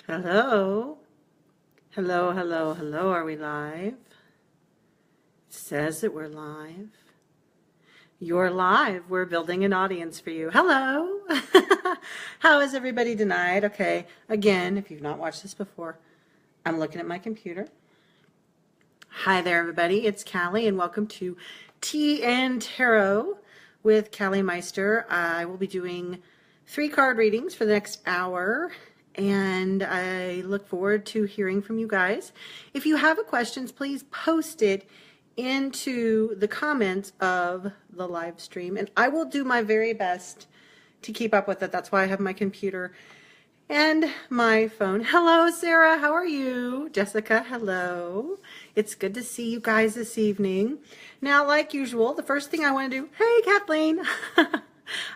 Hello. Hello, hello, hello. Are we live? It says that we're live. You're live. We're building an audience for you. Hello. How is everybody tonight? Okay. Again, if you've not watched this before, I'm looking at my computer. Hi there, everybody. It's Callie, and welcome to Tea and Tarot with Callie Meister. I will be doing 3 card readings for the next hour, and I look forward to hearing from you guys. If you have a questions, please post it into the comments of the live stream, and I will do my very best to keep up with it. That's why I have my computer and my phone. Hello, Sarah. How are you? Jessica, hello. It's good to see you guys this evening. Now, like usual, the first thing I want to do, hey, Kathleen,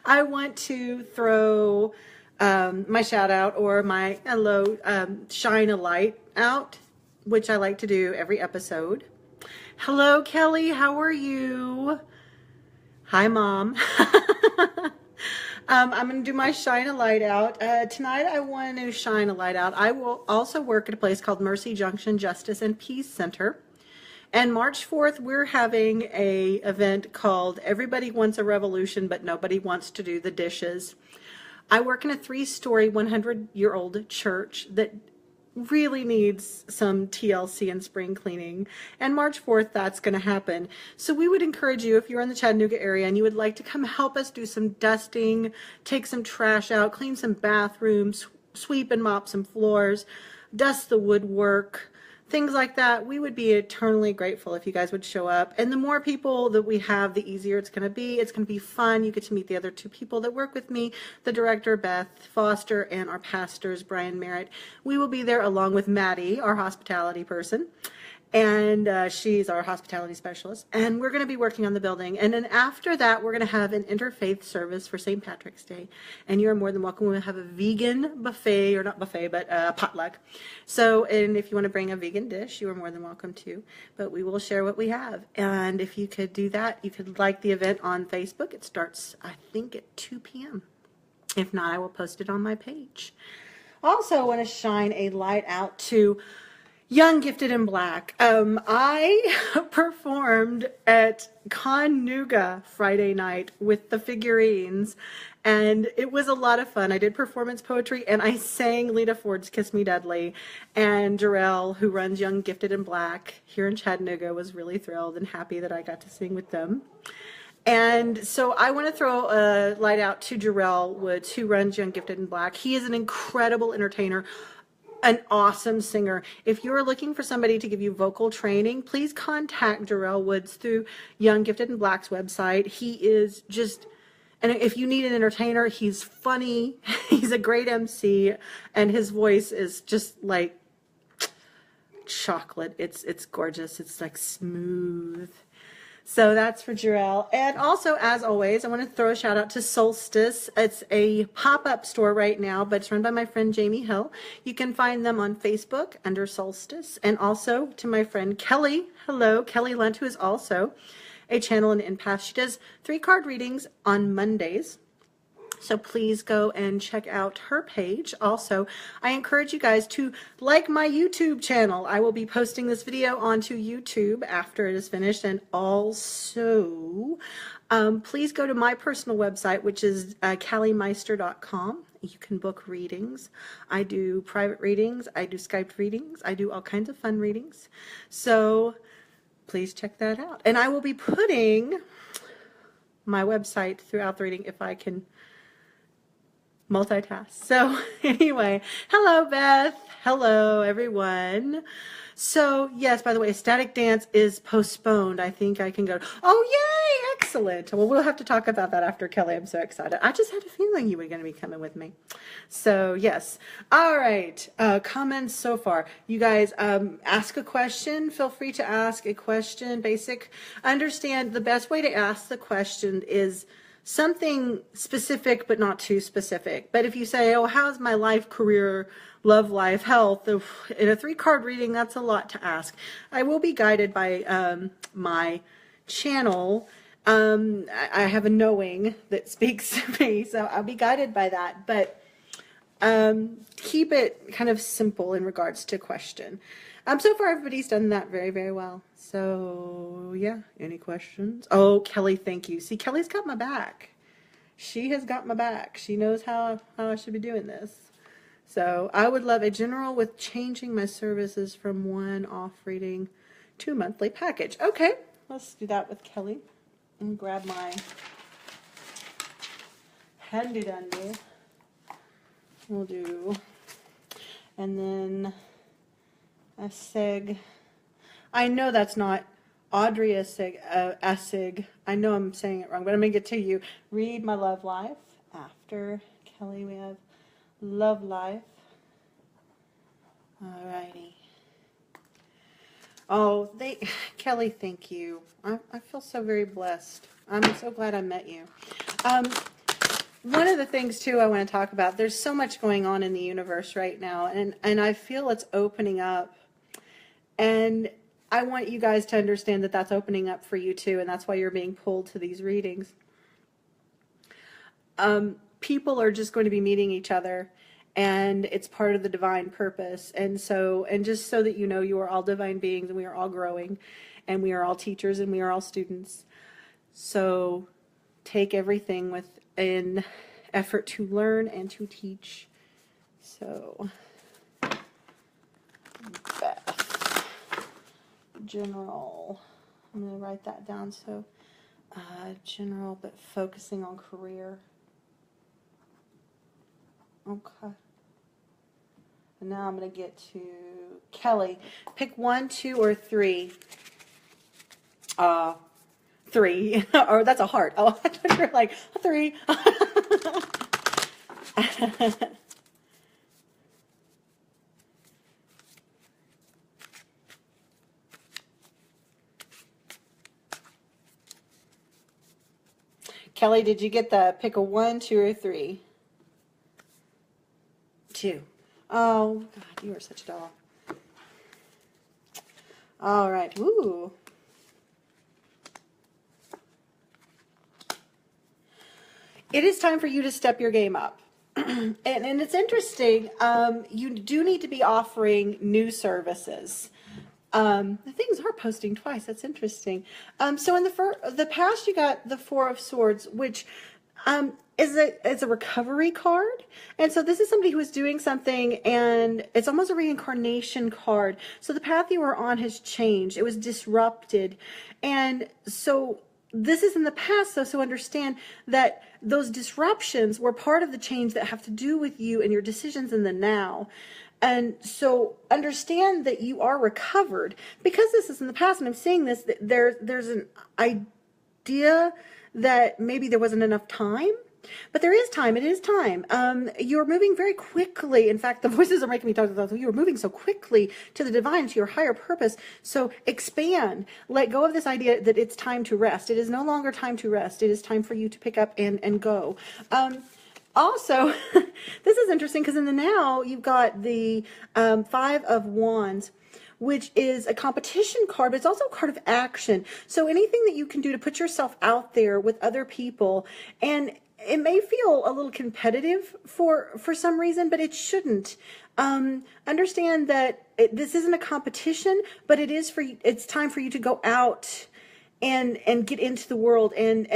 I want to throw my shout out or my hello, shine a light out, which I like to do every episode. Hello, Kelly. How are you? Hi, Mom. I'm going to do my shine a light out. Tonight I want to shine a light out. I will also work at a place called Mercy Junction Justice and Peace Center. And March 4th, we're having a event called Everybody Wants a Revolution, but Nobody Wants to Do the Dishes. I work in a 3-story, 100-year-old church that really needs some TLC and spring cleaning, and March 4th that's going to happen. So we would encourage you, if you're in the Chattanooga area and you would like to come help us do some dusting, take some trash out, clean some bathrooms, sweep and mop some floors, dust the woodwork, things like that, we would be eternally grateful if you guys would show up. And the more people that we have, the easier it's going to be. It's going to be fun. You get to meet the other 2 people that work with me, the director, Beth Foster, and our pastors, Brian Merritt. We will be there along with Maddie, our hospitality person. And she's our hospitality specialist. And we're going to be working on the building. And then after that, we're going to have an interfaith service for St. Patrick's Day. And you're more than welcome. We'll have a vegan buffet, or not buffet, but potluck. So, and if you want to bring a vegan dish, you are more than welcome to. But we will share what we have. And if you could do that, you could like the event on Facebook. It starts, I think, at 2 p.m. If not, I will post it on my page. Also, I want to shine a light out to Young, Gifted, and Black. I performed at Con Friday night with the figurines, and it was a lot of fun. I did performance poetry, and I sang Lita Ford's Kiss Me Deadly, and Jarrell, who runs Young, Gifted, and Black here in Chattanooga, was really thrilled and happy that I got to sing with them. And so I want to throw a light out to Jarrell Woods, who runs Young, Gifted, and Black. He is an incredible entertainer, an awesome singer. If you're looking for somebody to give you vocal training, please contact Jarrell Woods through Young, Gifted, and Black's website. He is just, and if you need an entertainer, he's funny, he's a great MC, and his voice is just like chocolate. It's gorgeous. It's like smooth. So that's for Jarrell. And also, as always, I want to throw a shout out to Solstice. It's a pop-up store right now, but it's run by my friend Jamie Hill. You can find them on Facebook under Solstice. And also to my friend Kelly. Hello, Kelly Lunt, who is also a channel in Empath. She does 3 card readings on Mondays. So please go and check out her page. Also, I encourage you guys to like my YouTube channel. I will be posting this video onto YouTube after it is finished. And also, please go to my personal website, which is calliemeister.com. You can book readings. I do private readings. I do Skype readings. I do all kinds of fun readings. So please check that out. And I will be putting my website throughout the reading if I can multitask. So anyway, hello Beth. Hello everyone. So yes, by the way, Static Dance is postponed. I think I can go. Oh yay, excellent. Well, we'll have to talk about that after, Kelly. I'm so excited. I just had a feeling you were going to be coming with me. So yes. All right. Comments so far. You guys ask a question. Feel free to ask a question. Basic. Understand the best way to ask the question is something specific, but not too specific. But if you say, oh, how's my life, career, love life, health, in a 3 card reading, that's a lot to ask. I will be guided by my channel. I have a knowing that speaks to me, so I'll be guided by that. But keep it kind of simple in regards to question. So far everybody's done that very, very well. So yeah, any questions? Oh, Kelly, thank you. See, Kelly's got my back. She has got my back. She knows how I should be doing this. So I would love a general with changing my services from one-off reading to monthly package. Okay, let's do that with Kelly. And grab my handy dandy. We'll do, and then a Sig. I know that's not Audrey Assig. I know I'm saying it wrong, but I'm going to get to you. Read my love life. After Kelly, we have love life. Alrighty. Oh, Kelly, thank you. I feel so very blessed. I'm so glad I met you. One of the things, too, I want to talk about, there's so much going on in the universe right now, and I feel it's opening up. And I want you guys to understand that that's opening up for you, too, and that's why you're being pulled to these readings. People are just going to be meeting each other, and it's part of the divine purpose. And just so that you know, you are all divine beings, and we are all growing, and we are all teachers, and we are all students. So take everything with an effort to learn and to teach. So, Beth, general, I'm going to write that down. So, general, but focusing on career. Okay. And now I'm going to get to Kelly. Pick 1, 2, or 3. 3, or that's a heart. Oh, I thought you were like 3. Kelly, did you get the pick a 1, 2, or 3? 2. Oh God, you are such a doll. All right. Ooh. It is time for you to step your game up. and it's interesting, you do need to be offering new services. The things are posting twice. That's interesting. So in the past, you got the 4 of Swords, which is a recovery card. And so this is somebody who is doing something, and it's almost a reincarnation card. So the path you were on has changed. It was disrupted. And so this is in the past, though, so understand that those disruptions were part of the change that have to do with you and your decisions in the now. And so understand that you are recovered. Because this is in the past, and I'm saying this, that there's an idea that maybe there wasn't enough time. But there is time. It is time. You're moving very quickly. In fact, the voices are making me talk about you. Are moving so quickly to the divine, to your higher purpose. So expand. Let go of this idea that it's time to rest. It is no longer time to rest. It is time for you to pick up and go. Also, this is interesting because in the now, you've got the 5 of Wands, which is a competition card, but it's also a card of action. So anything that you can do to put yourself out there with other people, and it may feel a little competitive for some reason, but it shouldn't. Understand that this isn't a competition, but it is it's time for you to go out and get into the world and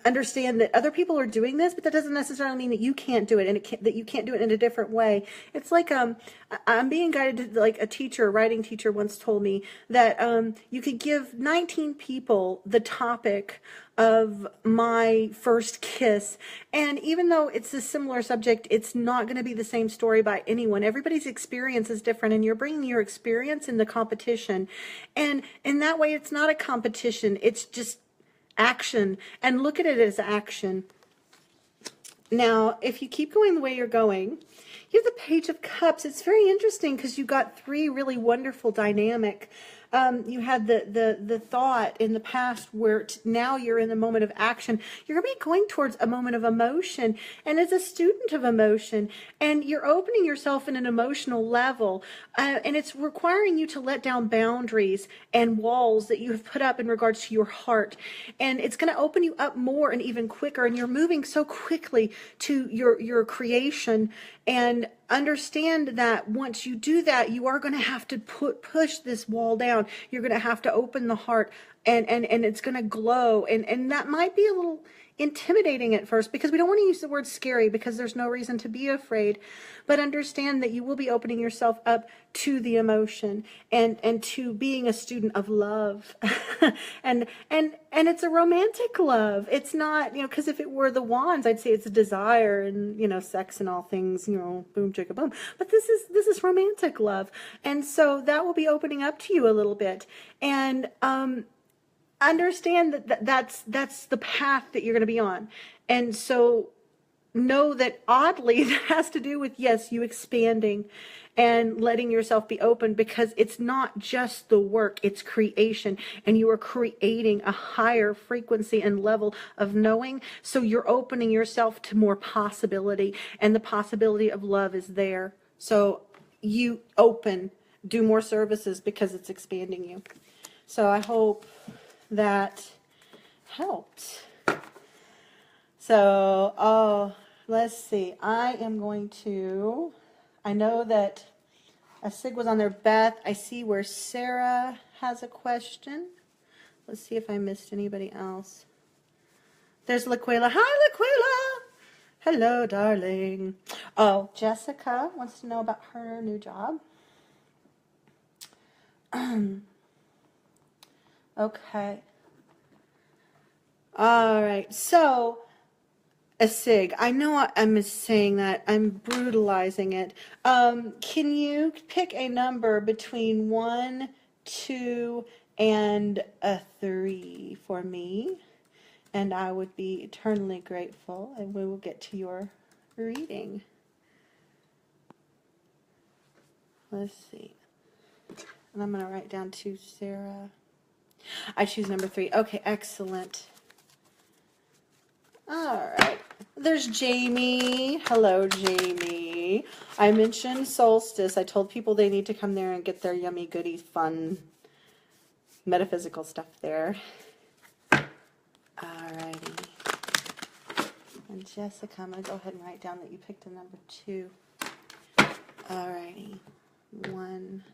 understand that other people are doing this, but that doesn't necessarily mean that you can't do it, and that you can't do it in a different way. It's like I'm being guided to, like a writing teacher once told me that you could give 19 people the topic of my first kiss, and even though it's a similar subject, it's not going to be the same story by anyone. Everybody's experience is different, and you're bringing your experience in the competition, and in that way it's not a competition, it's just action, and look at it as action. Now if you keep going the way you're going, you have the Page of Cups. It's very interesting because you got 3 really wonderful dynamic you had the thought in the past where now you're in the moment of action. You're going to be going towards a moment of emotion, and as a student of emotion, and you're opening yourself in an emotional level, and it's requiring you to let down boundaries and walls that you have put up in regards to your heart, and it's going to open you up more and even quicker, and you're moving so quickly to your creation. And understand that once you do that, you are going to have to push this wall down. You're going to have to open the heart, and it's going to glow. And that might be a little intimidating at first, because we don't want to use the word scary, because there's no reason to be afraid. But understand that you will be opening yourself up to the emotion, and to being a student of love. and it's a romantic love. It's not, because if it were the wands, I'd say it's a desire and, sex and all things, boom chicka boom. But this is romantic love. And so that will be opening up to you a little bit. And understand that's the path that you're going to be on. And so know that oddly that has to do with, yes, you expanding and letting yourself be open, because it's not just the work, it's creation, and you are creating a higher frequency and level of knowing. So you're opening yourself to more possibility, and the possibility of love is there. So you do more services, because it's expanding you. So I hope that helped. So, let's see. I know that a Sig was on there. Beth, I see where Sarah has a question. Let's see if I missed anybody else. There's Laquela. Hi, Laquela. Hello, darling. Oh, Jessica wants to know about her new job. Okay. All right. So, a Sig. I know I'm saying that. I'm brutalizing it. Can you pick a number between 1, 2, and a 3 for me? And I would be eternally grateful. And we will get to your reading. Let's see. And I'm going to write down to Sarah. I choose number 3. Okay, excellent. All right. There's Jamie. Hello, Jamie. I mentioned Solstice. I told people they need to come there and get their yummy goodies, fun, metaphysical stuff there. All righty. And Jessica, I'm going to go ahead and write down that you picked a number 2. All righty. 1,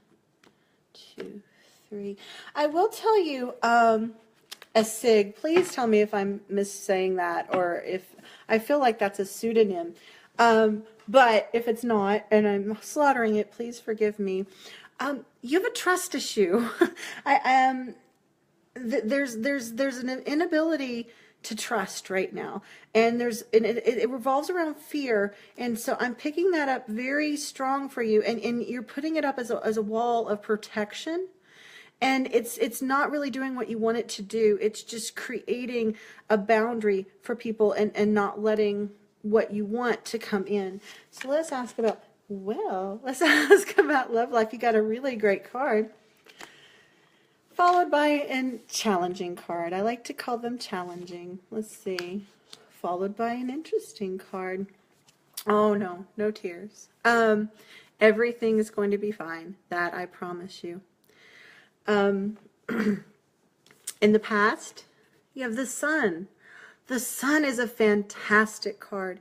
2, 3. I will tell you, a Sig, please tell me if I'm missaying that, or if I feel like that's a pseudonym. But if it's not, and I'm slaughtering it, please forgive me. You have a trust issue. There's an inability to trust right now, and it revolves around fear, and so I'm picking that up very strong for you, and you're putting it up as a wall of protection. And it's not really doing what you want it to do. It's just creating a boundary for people and not letting what you want to come in. So let's ask about love life. You got a really great card. Followed by a challenging card. I like to call them challenging. Let's see. Followed by an interesting card. Oh no, no tears. Everything is going to be fine. That I promise you. In the past, you have the Sun. The Sun is a fantastic card.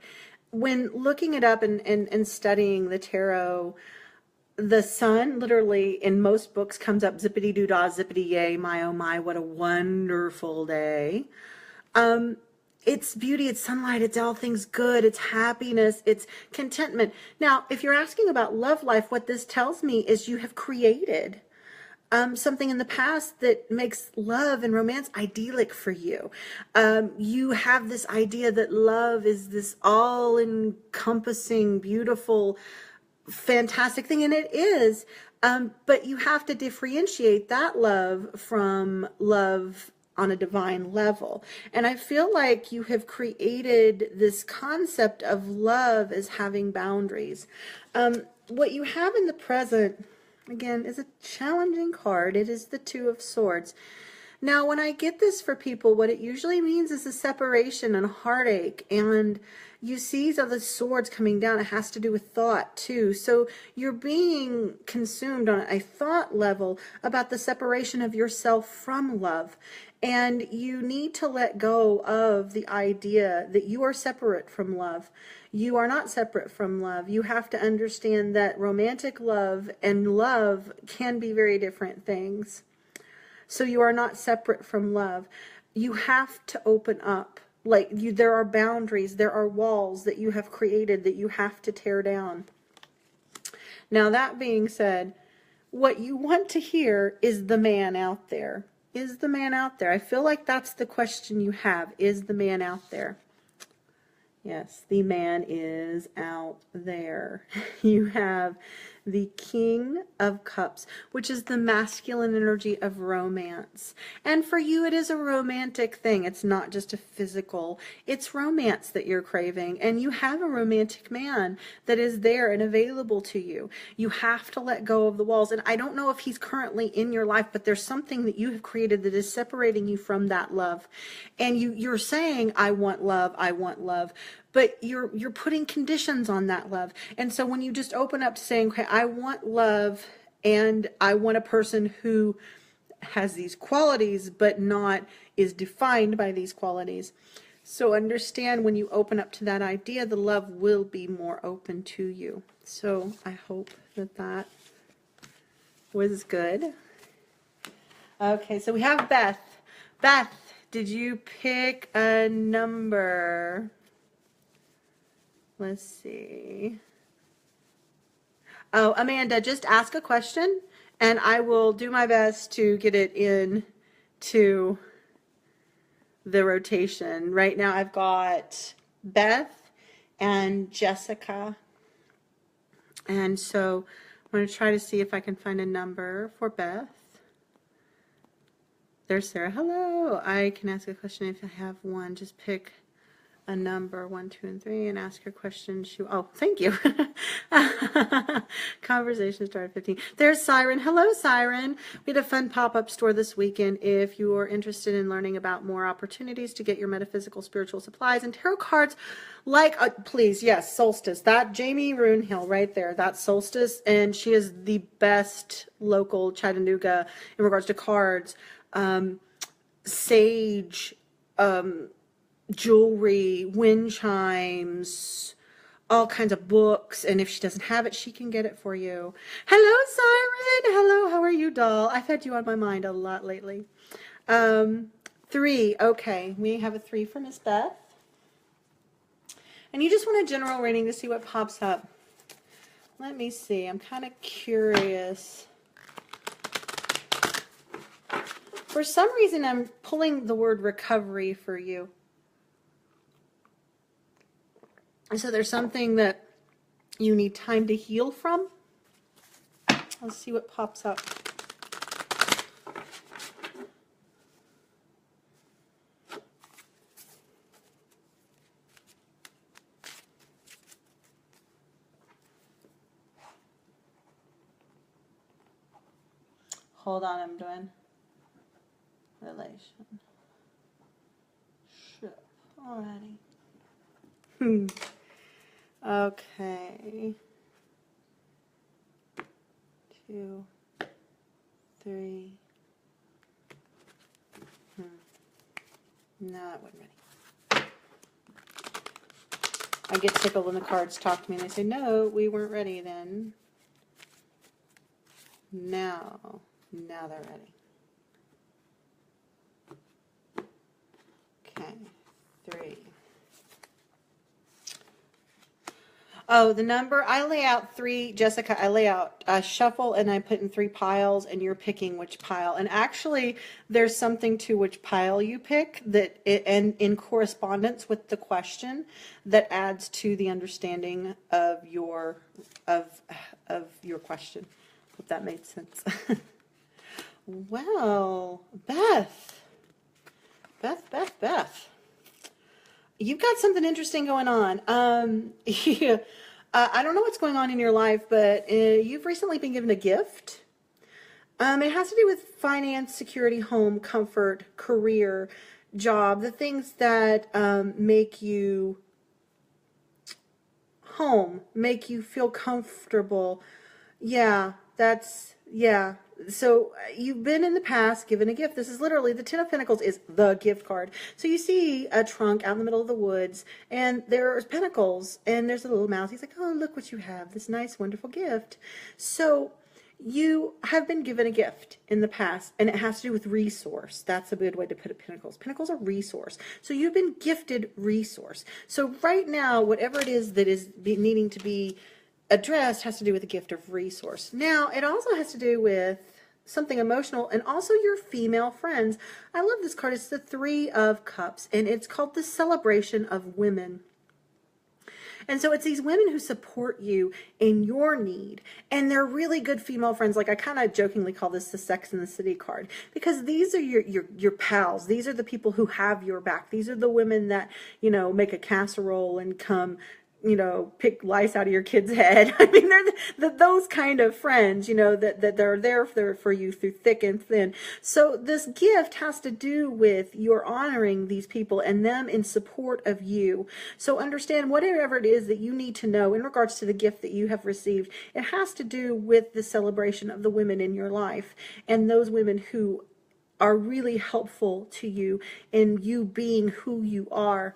When looking it up and studying the tarot, the Sun literally in most books comes up zippity doo dah, zippity yay, my oh my, what a wonderful day. It's beauty, it's sunlight, it's all things good, it's happiness, it's contentment. Now, if you're asking about love life, what this tells me is you have created something in the past that makes love and romance idyllic for you. You have this idea that love is this all-encompassing, beautiful, fantastic thing, and it is. But you have to differentiate that love from love on a divine level. And I feel like you have created this concept of love as having boundaries. What you have in the present, again, is a challenging card. It is the Two of Swords. Now, when I get this for people, what it usually means is a separation and a heartache. And you see the swords coming down. It has to do with thought, too. So you're being consumed on a thought level about the separation of yourself from love. And you need to let go of the idea that you are separate from love. You are not separate from love. You have to understand that romantic love and love can be very different things. So you are not separate from love. You have to open up. There are boundaries, there are walls that you have created that you have to tear down. Now, that being said, what you want to hear is the man out there. Is the man out there? I feel like that's the question you have. Is the man out there? Yes, the man is out there. You have the King of Cups, which is the masculine energy of romance. And for you, it is a romantic thing. It's not just a physical. It's romance that you're craving. And you have a romantic man that is there and available to you. You have to let go of the walls. And I don't know if he's currently in your life, but there's something that you have created that is separating you from that love. And you're saying, I want love, I want love. But you're putting conditions on that love. And so when you just open up to saying, okay, I want love and I want a person who has these qualities but not is defined by these qualities. So understand when you open up to that idea, the love will be more open to you. So I hope that that was good. Okay, so we have Beth. Beth, did you pick a number? Let's see. Oh, Amanda, just ask a question and I will do my best to get it in to the rotation. Right now I've got Beth and Jessica. And so I'm going to try to see if I can find a number for Beth. There's Sarah. Hello. I can ask a question if I have one. Just pick a number 1, 2, and 3 and ask your question. Oh, thank you. Conversation started 15. There's Siren. Hello, Siren. We had a fun pop-up store this weekend. If you are interested in learning about more opportunities to get your metaphysical spiritual supplies and tarot cards, please, yes, Solstice. That Jamie Runehill right there. That's Solstice, and she is the best local Chattanooga in regards to cards, sage, jewelry, wind chimes, all kinds of books, and if she doesn't have it, she can get it for you. Hello, Siren. Hello, how are you, doll? I've had you on my mind a lot lately. 3. Okay, we have a 3 for Miss Beth. And you just want a general reading to see what pops up. Let me see. I'm kind of curious. For some reason, I'm pulling the word recovery for you. And so there's something that you need time to heal from. Let's see what pops up. Hold on, I'm doing relationship already. Okay. 2, 3. No, that wasn't ready. I get tickled when the cards talk to me and they say, no, we weren't ready then. Now they're ready. Okay, 3. Oh, the number, I lay out 3, Jessica, I lay out a shuffle and I put in 3 piles and you're picking which pile. And actually there's something to which pile you pick and in correspondence with the question that adds to the understanding of your question. Hope that made sense. Well, Beth. You've got something interesting going on. I don't know what's going on in your life, but you've recently been given a gift. It has to do with finance, security, home, comfort, career, job, the things that make you home, make you feel comfortable. Yeah, yeah. So you've been in the past given a gift. This is literally the Ten of Pentacles is the gift card. So you see a trunk out in the middle of the woods, and there's pentacles, and there's a little mouse. He's like, oh, look what you have, this nice, wonderful gift. So you have been given a gift in the past, and it has to do with resource. That's a good way to put it, pentacles. Pentacles are resource. So you've been gifted resource. So right now, whatever it is that is needing to be addressed has to do with the gift of resource. Now, it also has to do with something emotional and also your female friends. I love this card. It's the Three of Cups, and it's called the Celebration of Women. And so it's these women who support you in your need. And they're really good female friends. Like I kind of jokingly call this the Sex and the City card. Because these are your pals. These are the people who have your back. These are the women that, you know, make a casserole and come, you know, pick lice out of your kid's head. I mean, they're those kind of friends, you know, that they're there for you through thick and thin. So this gift has to do with your honoring these people and them in support of you. So understand whatever it is that you need to know in regards to the gift that you have received. It has to do with the celebration of the women in your life and those women who are really helpful to you in you being who you are.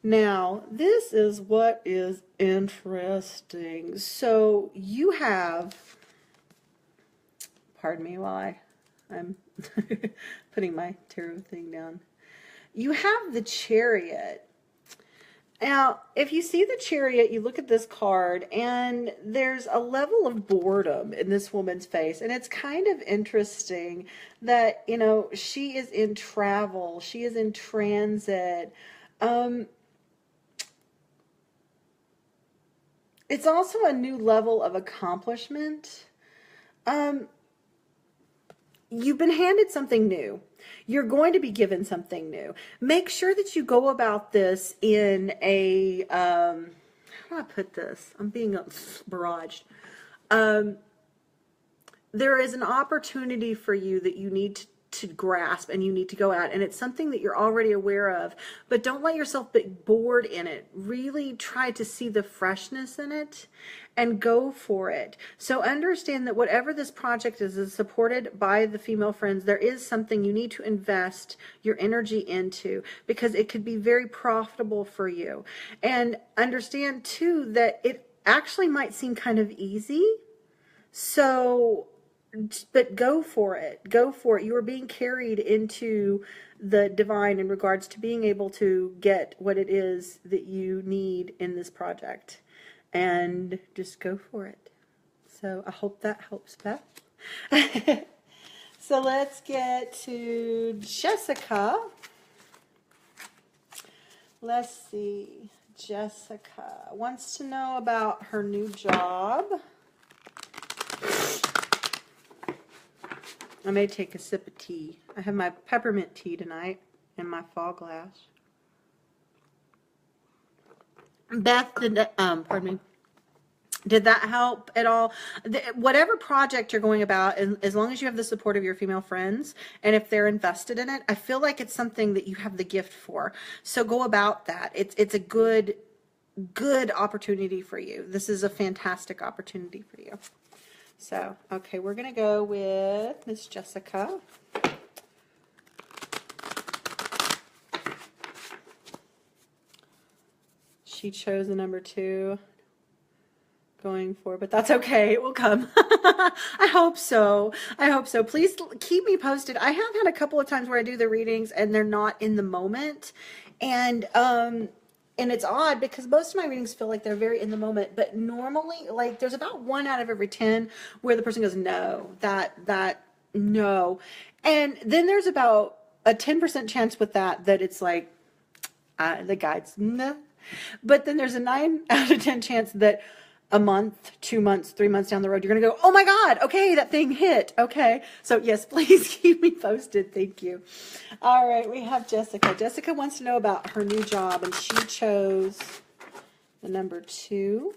Now, this is what is interesting. So you have, pardon me while I'm putting my tarot thing down. You have the Chariot. Now, if you see the Chariot, you look at this card, and there's a level of boredom in this woman's face. And it's kind of interesting that, you know, she is in travel. She is in transit. It's also a new level of accomplishment. You've been handed something new. You're going to be given something new. Make sure that you go about this in a, how do I put this? I'm being barraged. There is an opportunity for you that you need to grasp and you need to go at, and it's something that you're already aware of, but don't let yourself get bored in it. Really try to see the freshness in it and go for it. So understand that whatever this project is supported by the female friends, there is something you need to invest your energy into because it could be very profitable for you. And understand too that it actually might seem kind of easy. So but go for it. Go for it. You are being carried into the divine in regards to being able to get what it is that you need in this project. And just go for it. So I hope that helps, Beth. So let's get to Jessica. Let's see. Jessica wants to know about her new job. I may take a sip of tea. I have my peppermint tea tonight in my fall glass. Beth, pardon me. Did that help at all? Whatever project you're going about, as long as you have the support of your female friends, and if they're invested in it, I feel like it's something that you have the gift for. So go about that. It's a good opportunity for you. This is a fantastic opportunity for you. So, okay, we're going to go with Miss Jessica. She chose the number 2 going for, but that's okay. It will come. I hope so. I hope so. Please keep me posted. I have had a couple of times where I do the readings and they're not in the moment. And it's odd because most of my readings feel like they're very in the moment, but normally, like, there's about 1 out of every 10 where the person goes, no, no. And then there's about a 10% chance with that it's like, the guide's no. But then there's a 9 out of 10 chance that a month, 2 months, 3 months down the road, you're going to go, oh my God, okay, that thing hit. Okay. So yes, please keep me posted. Thank you. All right. We have Jessica. Jessica wants to know about her new job, and she chose the number 2.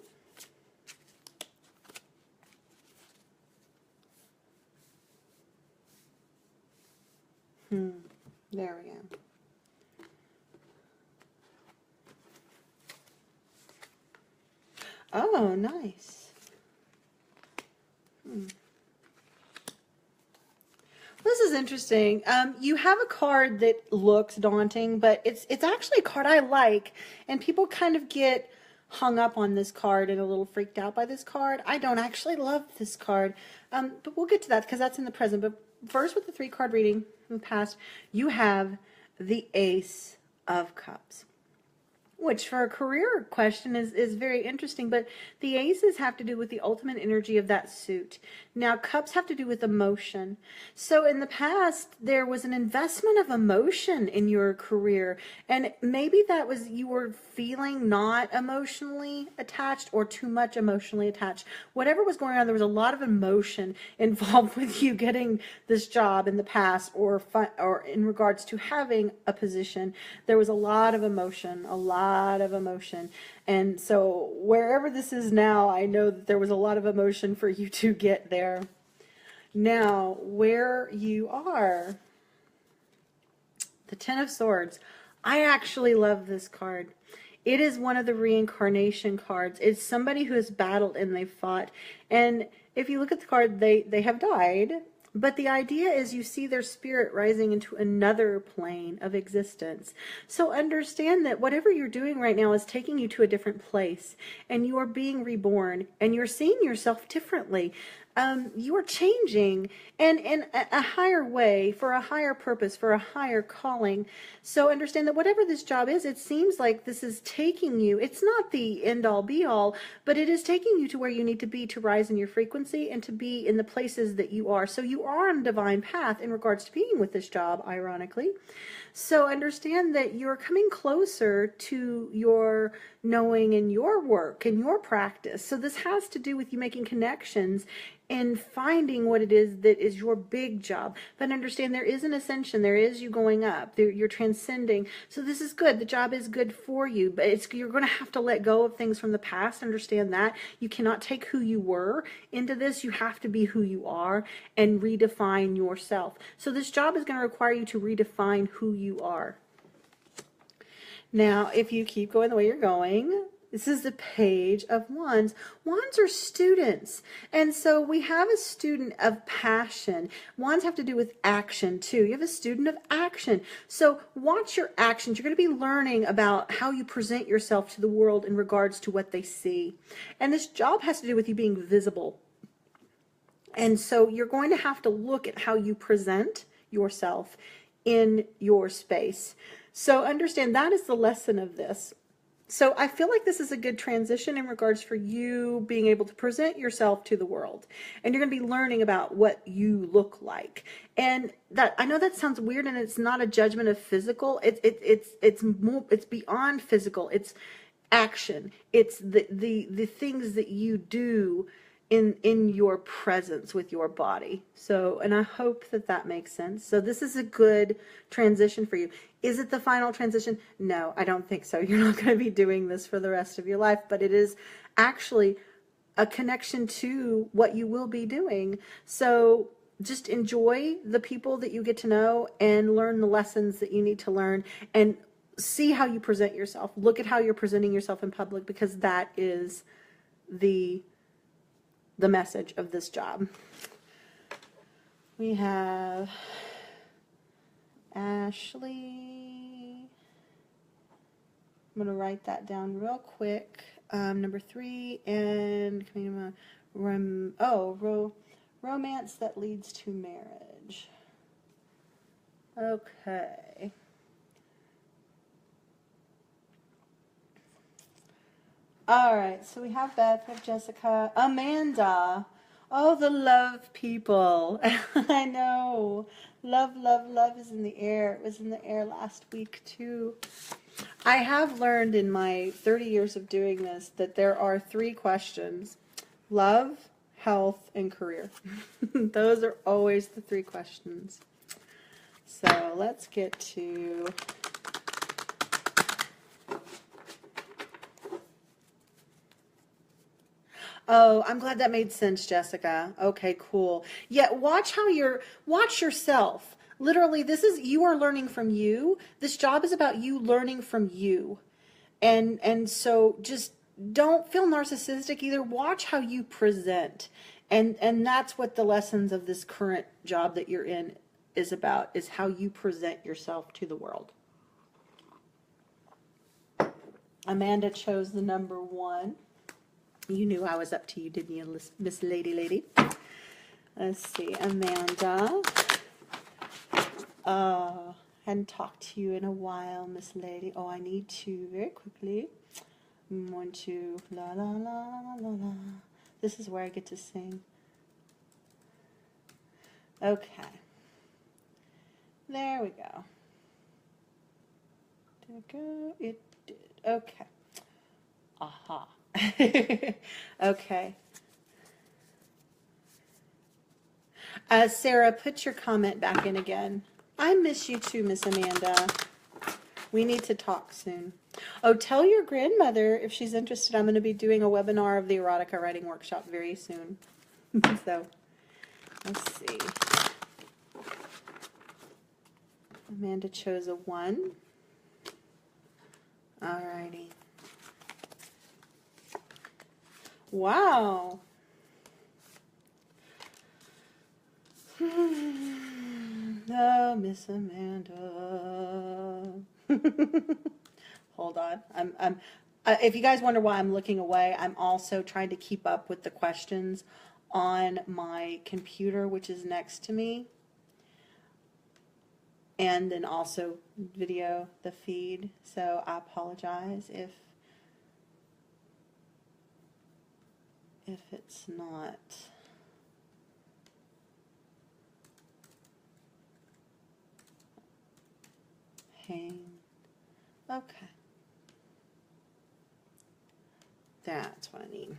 There we go. Oh, nice. This is interesting. You have a card that looks daunting, but it's actually a card I like, and people kind of get hung up on this card and a little freaked out by this card. I don't actually love this card, but we'll get to that because that's in the present. But first, with the 3-card reading in the past, you have the Ace of Cups, which for a career question is very interesting, but the aces have to do with the ultimate energy of that suit. Now, cups have to do with emotion. So in the past, there was an investment of emotion in your career, and maybe that was you were feeling not emotionally attached or too much emotionally attached. Whatever was going on, there was a lot of emotion involved with you getting this job in the past, or in regards to having a position. There was a lot of emotion, and so wherever this is now, I know that there was a lot of emotion for you to get there. Now, where you are, the 10 of Swords. I actually love this card. It is one of the reincarnation cards. It's somebody who has battled and they've fought. And if you look at the card, they have died. But the idea is you see their spirit rising into another plane of existence. So understand that whatever you're doing right now is taking you to a different place. And you are being reborn. And you're seeing yourself differently. You are changing, and in a higher way, for a higher purpose, for a higher calling. So understand that whatever this job is, it seems like this is taking you, it's not the end-all be-all, but it is taking you to where you need to be to rise in your frequency and to be in the places that you are. So you are on a divine path in regards to being with this job, ironically. So understand that you're coming closer to your knowing in your work and your practice. So this has to do with you making connections and finding what it is that is your big job. But understand there is an ascension. There is you going up. You're transcending. So this is good. The job is good for you. But you're going to have to let go of things from the past. Understand that. You cannot take who you were into this. You have to be who you are and redefine yourself. So this job is going to require you to redefine who you are. Now, if you keep going the way you're going, this is the Page of Wands. Wands are students. And so we have a student of passion. Wands have to do with action too. You have a student of action. So watch your actions. You're going to be learning about how you present yourself to the world in regards to what they see. And this job has to do with you being visible. And so you're going to have to look at how you present yourself in your space. So understand that is the lesson of this. So I feel like this is a good transition in regards for you being able to present yourself to the world. And you're going to be learning about what you look like. And that, I know that sounds weird, and it's not a judgment of physical. It's beyond physical. It's action. It's the things that you do in your presence with your body. So, and I hope that that makes sense. So this is a good transition for you. Is it the final transition? No, I don't think so. You're not going to be doing this for the rest of your life, but it is actually a connection to what you will be doing. So just enjoy the people that you get to know and learn the lessons that you need to learn, and see how you present yourself. Look at how you're presenting yourself in public, because that is the message of this job. We have Ashley. I'm going to write that down real quick. Number 3, and romance that leads to marriage. Okay. All right, so we have Beth, we have Jessica, Amanda. Oh, the love people. I know. Love, love, love is in the air. It was in the air last week, too. I have learned in my 30 years of doing this that there are 3 questions: love, health, and career. Those are always the 3 questions. So let's get to Oh, I'm glad that made sense, Jessica. Okay, cool. Yeah, watch yourself. Literally, this is you are learning from you. This job is about you learning from you. And so just don't feel narcissistic either. Watch how you present. And that's what the lessons of this current job that you're in is about, is how you present yourself to the world. Amanda chose the number 1. You knew I was up to you, didn't you, Miss Lady? Let's see, Amanda. Hadn't talked to you in a while, Miss Lady. Oh, I need to very quickly. I'm going to la la la la la la. This is where I get to sing. Okay. There we go. Did it go? It did. Okay. Aha. Okay. Sarah, put your comment back in again. I miss you too, Miss Amanda. We need to talk soon. Oh, tell your grandmother if she's interested. I'm going to be doing a webinar of the erotica writing workshop very soon. So, let's see. Amanda chose a 1. Alrighty. Wow. Oh, Miss Amanda. Hold on. I'm if you guys wonder why I'm looking away, I'm also trying to keep up with the questions on my computer, which is next to me. And then also video, the feed. So I apologize if it's not. Hang. Okay. That's what I need.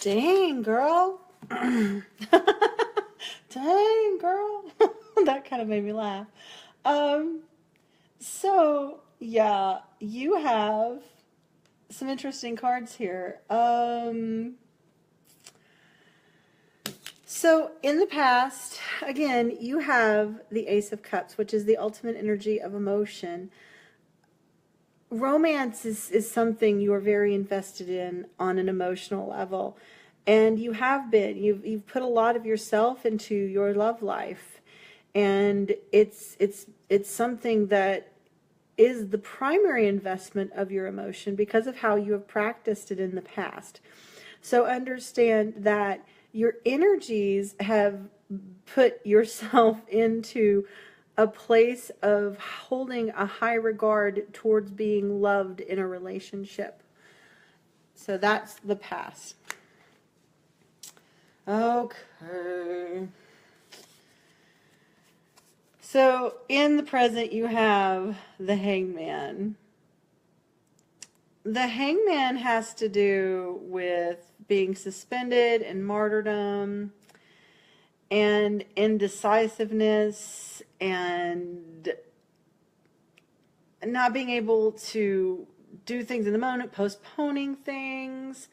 Dang, girl. Dang, girl. That kind of made me laugh. So, yeah, you have some interesting cards here. So in the past, again, you have the Ace of Cups, which is the ultimate energy of emotion. Romance is something you are very invested in on an emotional level. And you have been. You've put a lot of yourself into your love life. And it's something that is the primary investment of your emotion because of how you have practiced it in the past. So understand that your energies have put yourself into a place of holding a high regard towards being loved in a relationship. So that's the past. Okay. So in the present, you have the Hangman. The Hangman has to do with being suspended and martyrdom and indecisiveness and not being able to do things in the moment, postponing things.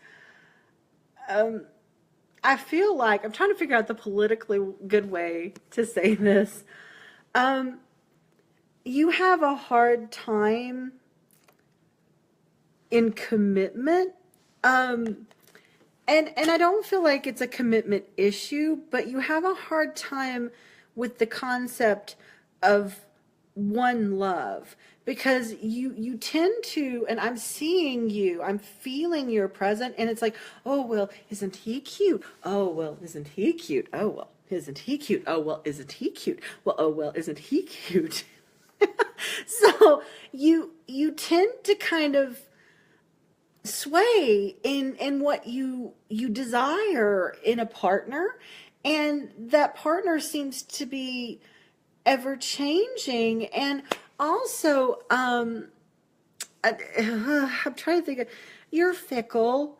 I feel like, I'm trying to figure out the politically good way to say this. You have a hard time in commitment. And I don't feel like it's a commitment issue, but you have a hard time with the concept of one love because you tend to, and I'm seeing you, I'm feeling your present, and it's like, oh, well, isn't he cute? Oh, well, isn't he cute? Oh, well, isn't he cute? Oh, well, isn't he cute? Well, oh, well, isn't he cute? So you tend to kind of sway in what you desire in a partner, and that partner seems to be ever changing. And also I'm trying to think of, you're fickle.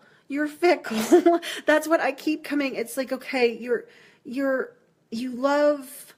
That's what I keep coming. It's like, okay, you love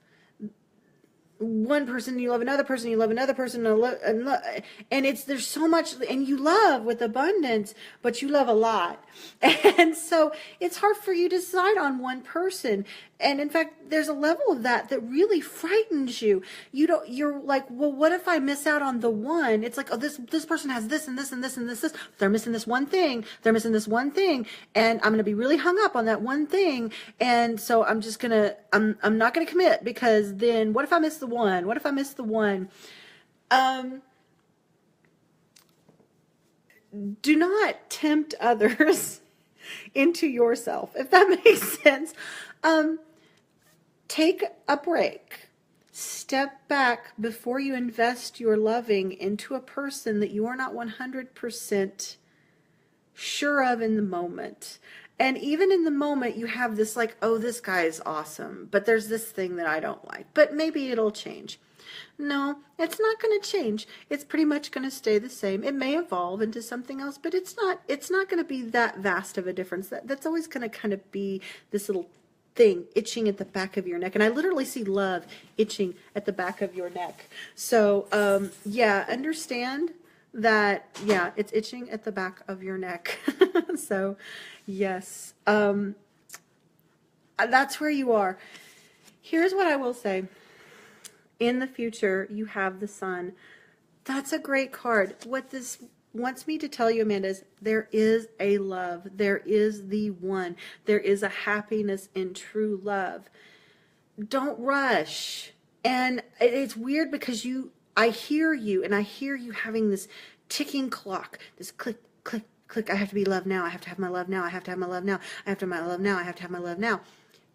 one person, you love another person, you love another person, and it's there's so much, and you love with abundance, but you love a lot, and so it's hard for you to decide on one person. And in fact, there's a level of that that really frightens you. You're like, well, what if I miss out on the one? It's like, oh, this person has this and this and this and this. They're missing this one thing. They're missing this one thing, and I'm gonna be really hung up on that one thing. And so I'm not gonna commit, because then what if I miss the one? What if I miss the one? Do not tempt others into yourself, if that makes sense. Take a break. Step back before you invest your loving into a person that you are not 100% sure of in the moment. And even in the moment, you have this like, oh, this guy is awesome, but there's this thing that I don't like, but maybe it'll change. No, it's not going to change. It's pretty much going to stay the same. It may evolve into something else, but it's not going to be that vast of a difference. That's always going to kind of be this little thing itching at the back of your neck. And I literally see love itching at the back of your neck. So, yeah, understand that, yeah, it's itching at the back of your neck. So, yes, that's where you are. Here's what I will say. In the future, you have the Sun. That's a great card. What this wants me to tell you, Amanda, is there is a love. There is the one. There is a happiness in true love. Don't rush. And it's weird because I hear you, and I hear you having this ticking clock, this click, click, click. I have to be loved now. I have to have my love now. I have to have my love now. I have to have my love now. I have to have my love now.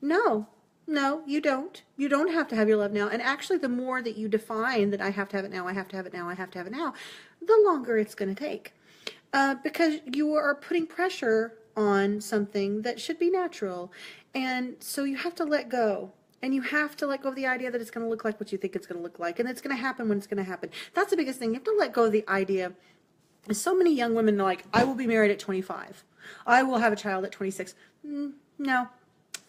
No, you don't. You don't have to have your love now. And actually, the more that you define that I have to have it now, I have to have it now, I have to have it now, the longer it's going to take. Because you are putting pressure on something that should be natural. And so you have to let go. And you have to let go of the idea that it's going to look like what you think it's going to look like. And it's going to happen when it's going to happen. That's the biggest thing. You have to let go of the idea. So many young women are like, I will be married at 25. I will have a child at 26. No,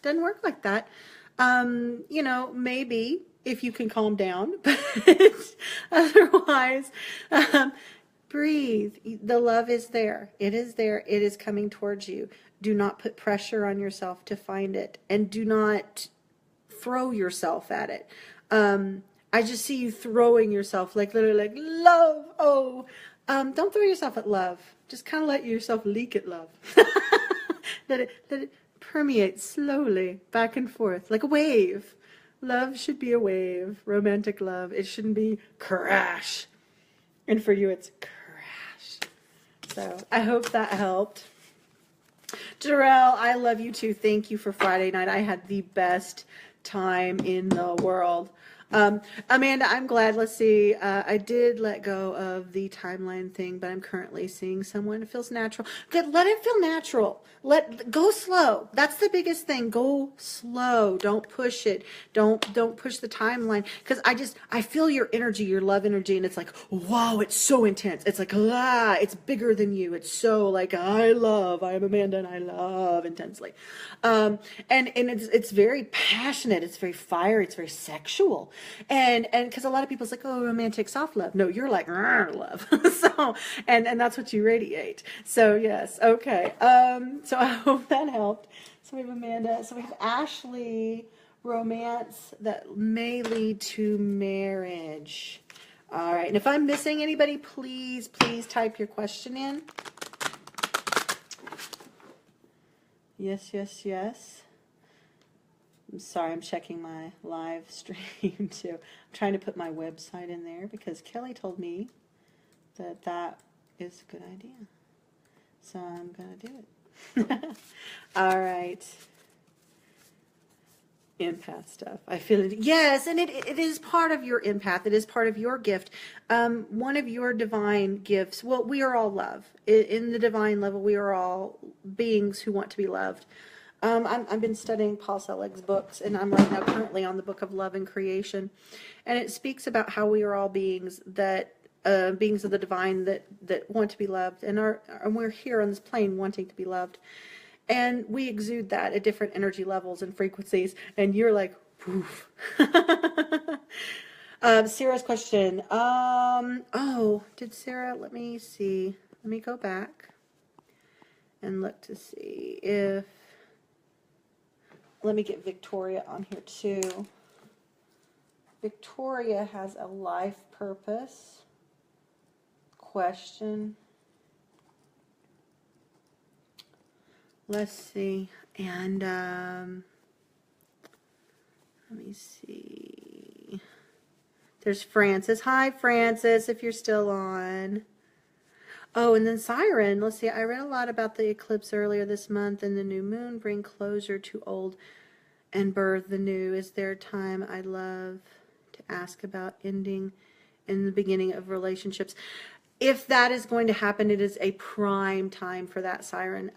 doesn't work like that. You know, maybe if you can calm down, but otherwise, breathe. The love is there. It is there. It is coming towards you. Do not put pressure on yourself to find it, and do not throw yourself at it. I just see you throwing yourself, like literally like love. Oh, don't throw yourself at love. Just kind of let yourself leak at love. let it permeate slowly back and forth like a wave. Love should be a wave. Romantic love. It shouldn't be crash. And for you, it's crash. So I hope that helped. Jarrell, I love you too. Thank you for Friday night. I had the best time in the world. Amanda, I'm glad. Let's see. I did let go of the timeline thing, but I'm currently seeing someone. It feels natural. Good. Let it feel natural. Go slow. That's the biggest thing. Go slow. Don't push it. Don't push the timeline. Because I feel your energy, your love energy, and it's like, wow, it's so intense. It's like, it's bigger than you. It's so like, I am Amanda and I love intensely. And it's very passionate. It's very fiery. It's very sexual. And because a lot of people's like, oh, romantic soft love. No, you're like love. So and that's what you radiate. So yes, okay. So I hope that helped. So we have Amanda. So we have Ashley. Romance that may lead to marriage. All right. And if I'm missing anybody, please type your question in. Yes. I'm sorry, I'm checking my live stream too. I'm trying to put my website in there because Kelly told me that is a good idea. So I'm going to do it. All right. Empath stuff. I feel it. Yes, and it is part of your empath. It is part of your gift. One of your divine gifts. Well, we are all love. In the divine level, we are all beings who want to be loved. I've been studying Paul Selig's books, and I'm right now currently on the book of Love and Creation, and it speaks about how we are all beings that beings of the divine that want to be loved, and we're here on this plane wanting to be loved, and we exude that at different energy levels and frequencies. And you're like, poof. Sarah's question. Oh, did Sarah, let me see. Let me go back and look to see if, let me get Victoria on here too. Victoria has a life purpose question. Let's see. And let me see. There's Francis. Hi, Francis, if you're still on. Oh, and then Siren. Let's see. I read a lot about the eclipse earlier this month and the new moon bring closure to old and birth the new. Is there time I'd love to ask about ending in the beginning of relationships? If that is going to happen, it is a prime time for that, Siren.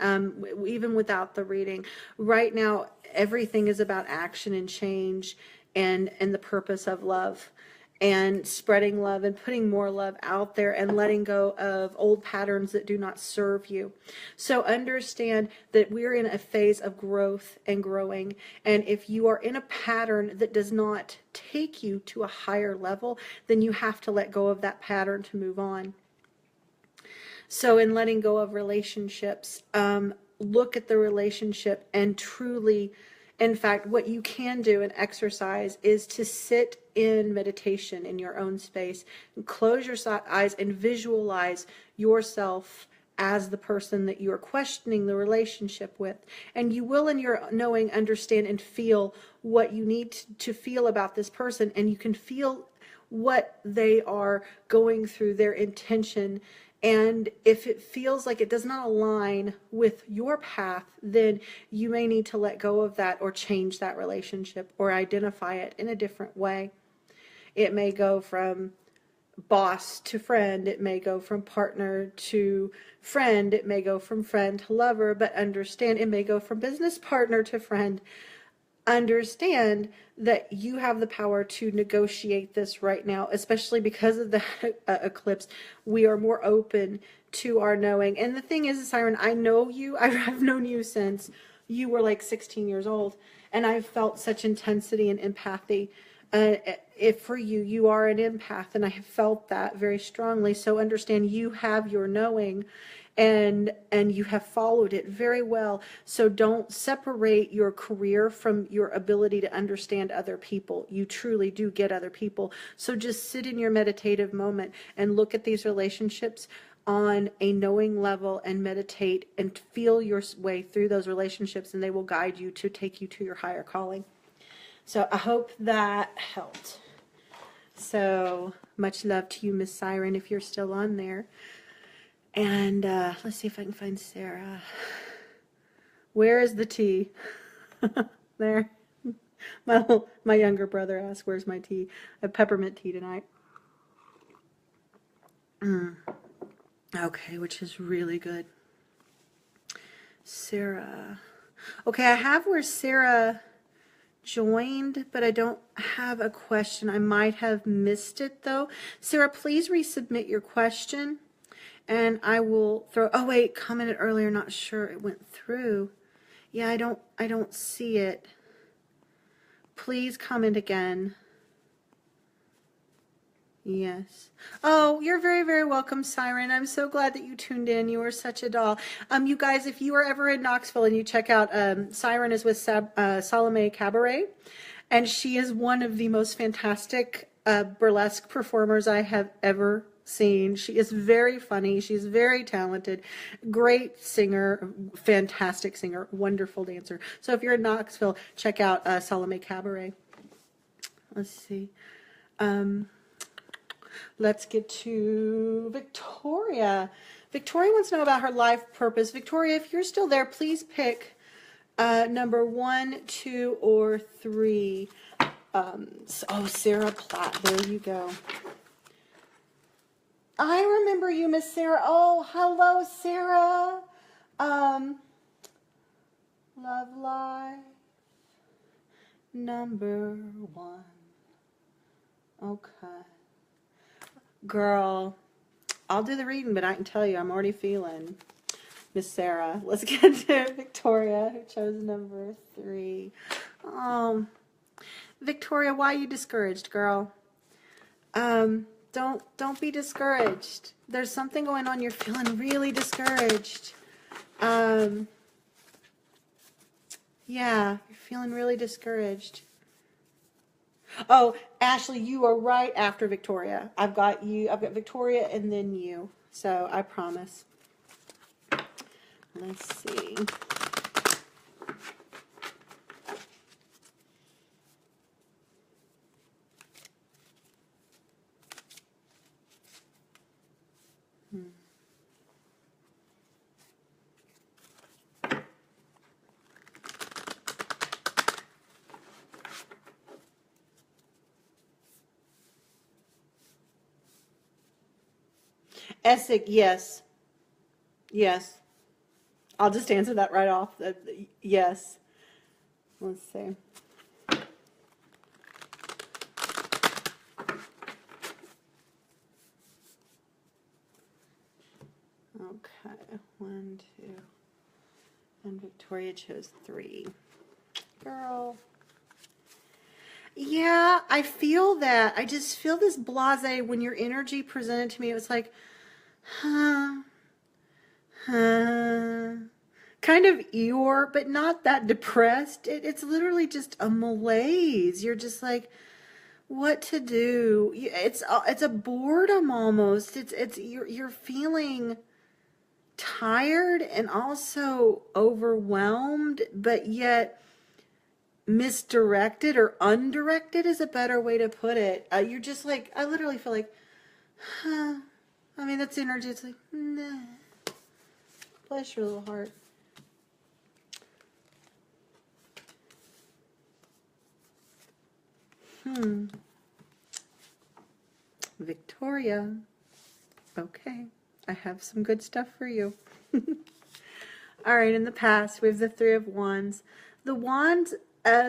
Even without the reading. Right now, everything is about action and change and the purpose of love and spreading love and putting more love out there and letting go of old patterns that do not serve you. So understand that we're in a phase of growth and growing. And if you are in a pattern that does not take you to a higher level, then you have to let go of that pattern to move on. So in letting go of relationships, look at the relationship and truly, in fact, what you can do and exercise is to sit in meditation in your own space, and close your eyes and visualize yourself as the person that you are questioning the relationship with. And you will, in your knowing, understand and feel what you need to feel about this person, and you can feel what they are going through, their intention. And if it feels like it does not align with your path, then you may need to let go of that or change that relationship or identify it in a different way. It may go from boss to friend. It may go from partner to friend. It may go from friend to lover, but understand it may go from business partner to friend. Understand that you have the power to negotiate this right now, especially because of the eclipse. We are more open to our knowing. And the thing is, Siren, I know you. I've known you since you were like 16 years old, and I've felt such intensity and empathy. If for you, you are an empath, and I have felt that very strongly. So understand you have your knowing, and you have followed it very well. So don't separate your career from your ability to understand other people. You truly do get other people. So just sit in your meditative moment and look at these relationships on a knowing level and meditate and feel your way through those relationships, and they will guide you to take you to your higher calling. So I hope that helped. So much love to you, Miss Siren, if you're still on there. And let's see if I can find Sarah. Where is the tea? There. My younger brother asked, where's my tea? I have peppermint tea tonight. Okay, which is really good. Sarah. Okay, I have where Sarah joined, but I don't have a question. I might have missed it though. Sarah, please resubmit your question. And I will throw, oh wait, commented earlier, not sure it went through. Yeah, I don't see it. Please comment again. Yes. Oh, you're very, very welcome, Siren. I'm so glad that you tuned in. You are such a doll. You guys, if you are ever in Knoxville and you check out, Siren is with Salome Cabaret, and she is one of the most fantastic burlesque performers I have ever seen. She is very funny. She's very talented, great singer, fantastic singer, wonderful dancer. So if you're in Knoxville, check out Salome Cabaret. Let's see. Let's get to Victoria. Victoria wants to know about her life purpose. Victoria, if you're still there, please pick number 1, 2, or 3. Oh, Sarah Platt. There you go. I remember you, Miss Sarah. Oh, hello, Sarah. Love life, number 1. Okay. Girl, I'll do the reading, but I can tell you I'm already feeling Miss Sarah. Let's get to Victoria, who chose number 3. Victoria, why are you discouraged, girl? Don't be discouraged. There's something going on. You're feeling really discouraged. Yeah, you're feeling really discouraged. Oh, Ashley, you are right after Victoria. I've got you. I've got Victoria and then you. So I promise. Let's see. Essex, yes. Yes. I'll just answer that right off. Yes. Let's see. Okay. 1, 2. And Victoria chose 3. Girl. Yeah, I feel that. I just feel this blase when your energy presented to me. It was like, huh, huh. Kind of Eeyore, but not that depressed. It's literally just a malaise. You're just like, what to do? It's a boredom almost. It's you're feeling tired and also overwhelmed, but yet misdirected or undirected is a better way to put it. You're just like, I literally feel like, huh. I mean, that's energy. It's like, nah. Bless your little heart. Victoria. Okay. I have some good stuff for you. All right, in the past, we have the Three of Wands. The Wands,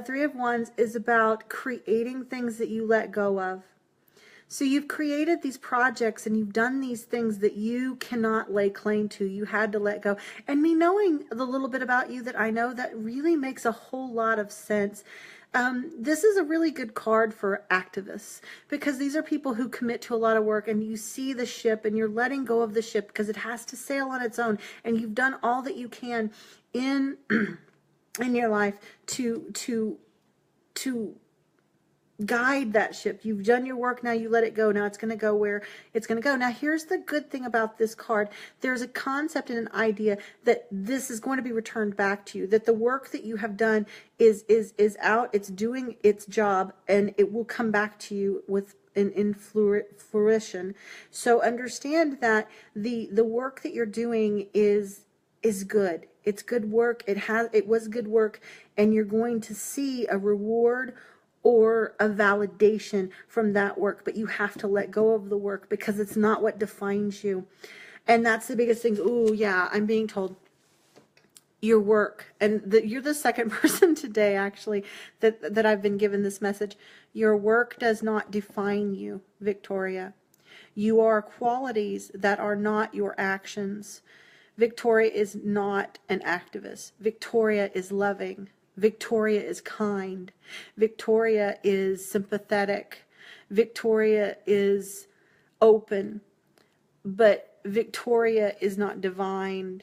Three of Wands is about creating things that you let go of. So you've created these projects and you've done these things that you cannot lay claim to. You had to let go. And me knowing the little bit about you that I know, that really makes a whole lot of sense. This is a really good card for activists because these are people who commit to a lot of work, and you see the ship and you're letting go of the ship because it has to sail on its own, and you've done all that you can in in your life to guide that ship. You've done your work, now you let it go. Now it's going to go where it's going to go. Now here's the good thing about this card. There's a concept and an idea that this is going to be returned back to you, that the work that you have done is out, it's doing its job, and it will come back to you with in fruition. So understand that the work that you're doing is good. It's good work. It was good work, and you're going to see a reward or a validation from that work, but you have to let go of the work because it's not what defines you. And that's the biggest thing. Ooh, yeah, I'm being told your work, and you're the second person today actually that I've been given this message. Your work does not define you, Victoria. You are qualities that are not your actions. Victoria is not an activist. Victoria is loving. Victoria is kind. Victoria is sympathetic. Victoria is open. But Victoria is not defined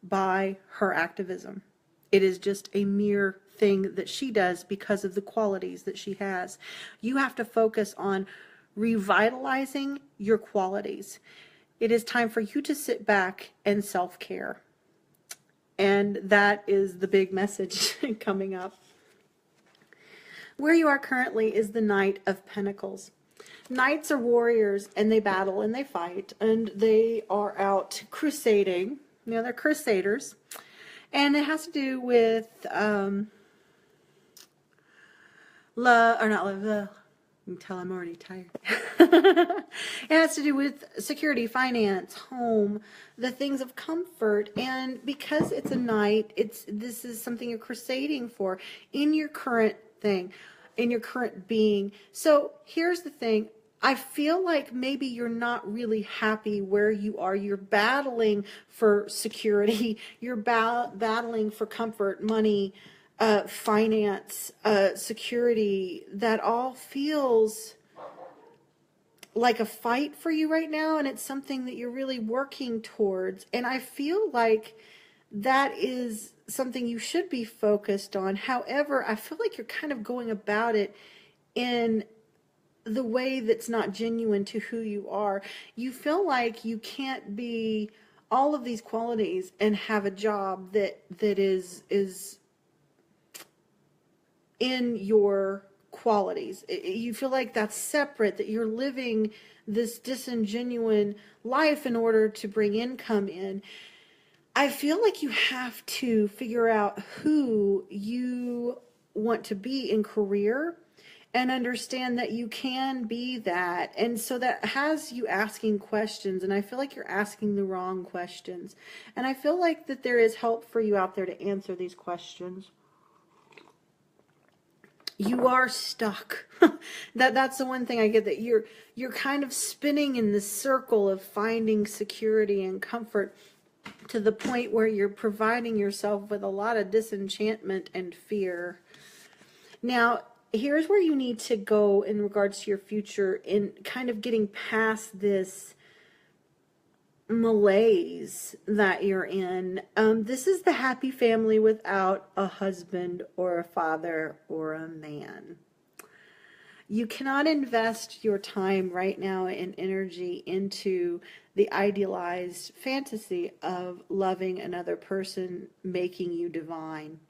by her activism. It is just a mere thing that she does because of the qualities that she has. You have to focus on revitalizing your qualities. It is time for you to sit back and self-care. And that is the big message coming up. Where you are currently is the Knight of Pentacles. Knights are warriors, and they battle and they fight, and they are out crusading. You know, they're crusaders. And it has to do with love, or not love, you can tell I'm already tired. It has to do with security, finance, home, the things of comfort. And because it's a knight, this is something you're crusading for in your current thing, in your current being. So here's the thing. I feel like maybe you're not really happy where you are. You're battling for security. You're battling for comfort, money, finance, security. That all feels like a fight for you right now, and it's something that you're really working towards. And I feel like that is something you should be focused on. However, I feel like you're kind of going about it in the way that's not genuine to who you are. You feel like you can't be all of these qualities and have a job that is in your qualities. You feel like that's separate, that you're living this disingenuine life in order to bring income in. I feel like you have to figure out who you want to be in career and understand that you can be that. And so that has you asking questions, and I feel like you're asking the wrong questions. And I feel like that there is help for you out there to answer these questions. You are stuck. That's the one thing I get, that you're kind of spinning in this circle of finding security and comfort, to the point where you're providing yourself with a lot of disenchantment and fear. Now, here's where you need to go in regards to your future, in kind of getting past this malaise that you're in. This is the happy family without a husband or a father or a man. You cannot invest your time right now and energy into the idealized fantasy of loving another person, making you divine.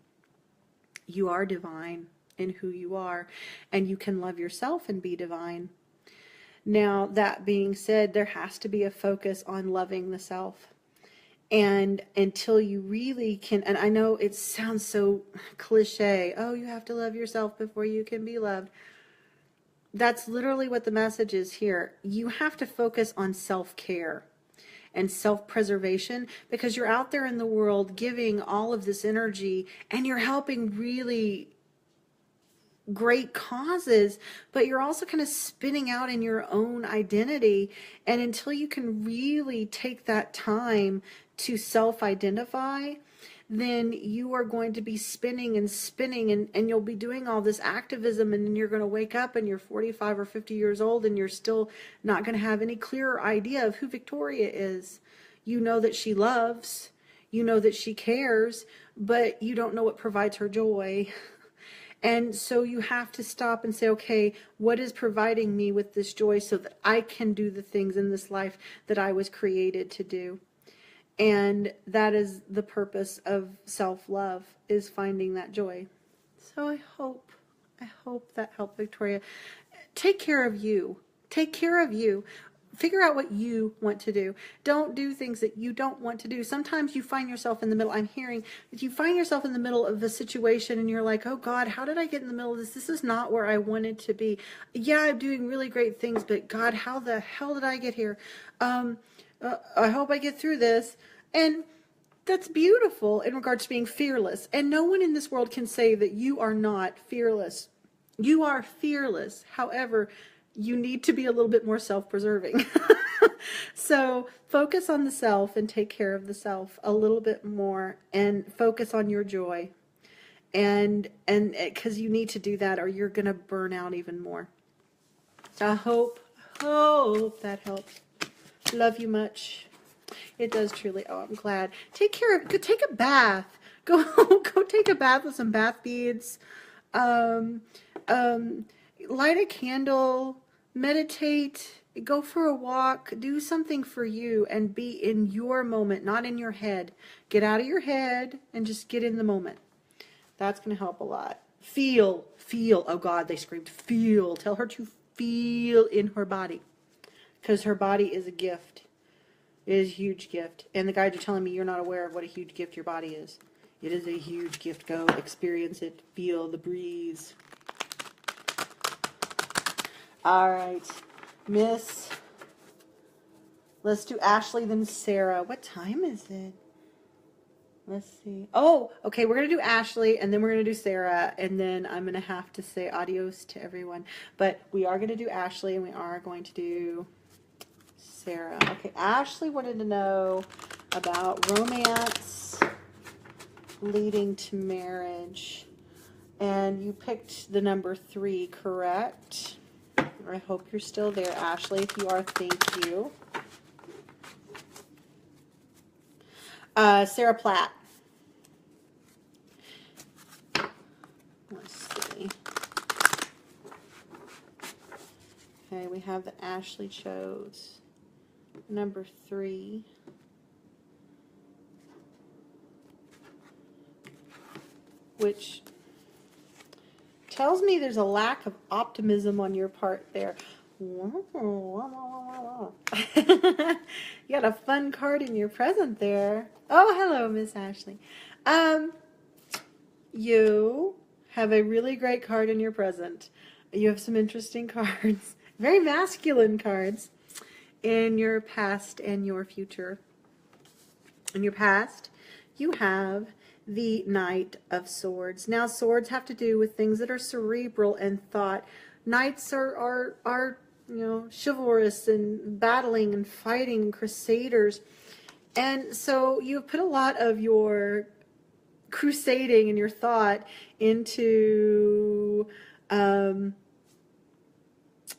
You are divine in who you are, and you can love yourself and be divine. Now, that being said, there has to be a focus on loving the self. And until you really can, and I know it sounds so cliche, oh, you have to love yourself before you can be loved. That's literally what the message is here. You have to focus on self-care and self-preservation, because you're out there in the world giving all of this energy, and you're helping really great causes, but you're also kind of spinning out in your own identity. And until you can really take that time to self-identify, then you are going to be spinning and spinning, and you'll be doing all this activism, and then you're going to wake up and you're 45 or 50 years old, and you're still not going to have any clearer idea of who Victoria is. You know that she loves, you know that she cares, but you don't know what provides her joy. And so you have to stop and say, okay, what is providing me with this joy so that I can do the things in this life that I was created to do? And that is the purpose of self-love, is finding that joy. So I hope that helped, Victoria. Take care of you. Take care of you. Figure out what you want to do. Don't do things that you don't want to do. Sometimes you find yourself in the middle. I'm hearing that you find yourself in the middle of a situation and you're like, oh God, how did I get in the middle of this? This is not where I wanted to be. Yeah, I'm doing really great things, but God, how the hell did I get here? I hope I get through this. And that's beautiful in regards to being fearless. And no one in this world can say that you are not fearless. You are fearless. However, you need to be a little bit more self-preserving. So focus on the self and take care of the self a little bit more, and focus on your joy. And because you need to do that, or you're going to burn out even more. So I hope that helps. Love you much. It does truly. Oh, I'm glad. Take care of, go take a bath. Go take a bath with some bath beads. Light a candle, meditate, go for a walk, do something for you, and be in your moment, not in your head. Get out of your head and just get in the moment. That's going to help a lot. Feel. Oh God, they screamed, feel. Tell her to feel in her body, because her body is a gift. It is a huge gift. And the guides are telling me you're not aware of what a huge gift your body is. It is a huge gift. Go experience it. Feel the breeze. All right, Miss. Let's do Ashley, then Sarah. What time is it? Let's see. Oh, okay, we're going to do Ashley, and then we're going to do Sarah, and then I'm going to have to say adios to everyone. But we are going to do Ashley, and we are going to do Sarah. Okay, Ashley wanted to know about romance leading to marriage. And you picked the number 3, correct? I hope you're still there, Ashley. If you are, thank you. Sarah Platt. Let's see. Okay, we have that Ashley chose number 3. Which tells me there's a lack of optimism on your part there. You got a fun card in your present there. Oh, hello, Miss Ashley. You have a really great card in your present. You have some interesting cards, very masculine cards in your past and your future. In your past, you have the Knight of Swords. Now, swords have to do with things that are cerebral and thought. Knights are you know, chivalrous and battling and fighting and crusaders. And so you've put a lot of your crusading and your thought into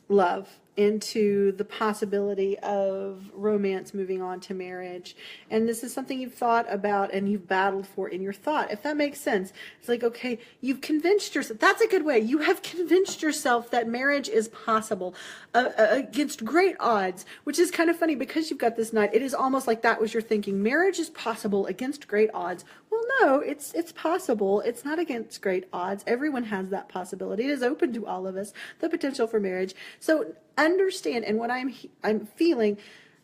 love, into the possibility of romance moving on to marriage. And this is something you've thought about and you've battled for in your thought, if that makes sense. It's like, okay, you've convinced yourself. That's a good way. You have convinced yourself that marriage is possible against great odds, which is kind of funny because you've got this Knight. It is almost like that was your thinking. Marriage is possible against great odds. Well, no, it's possible. It's not against great odds. Everyone has that possibility. It is open to all of us, the potential for marriage. So understand, and what I'm feeling,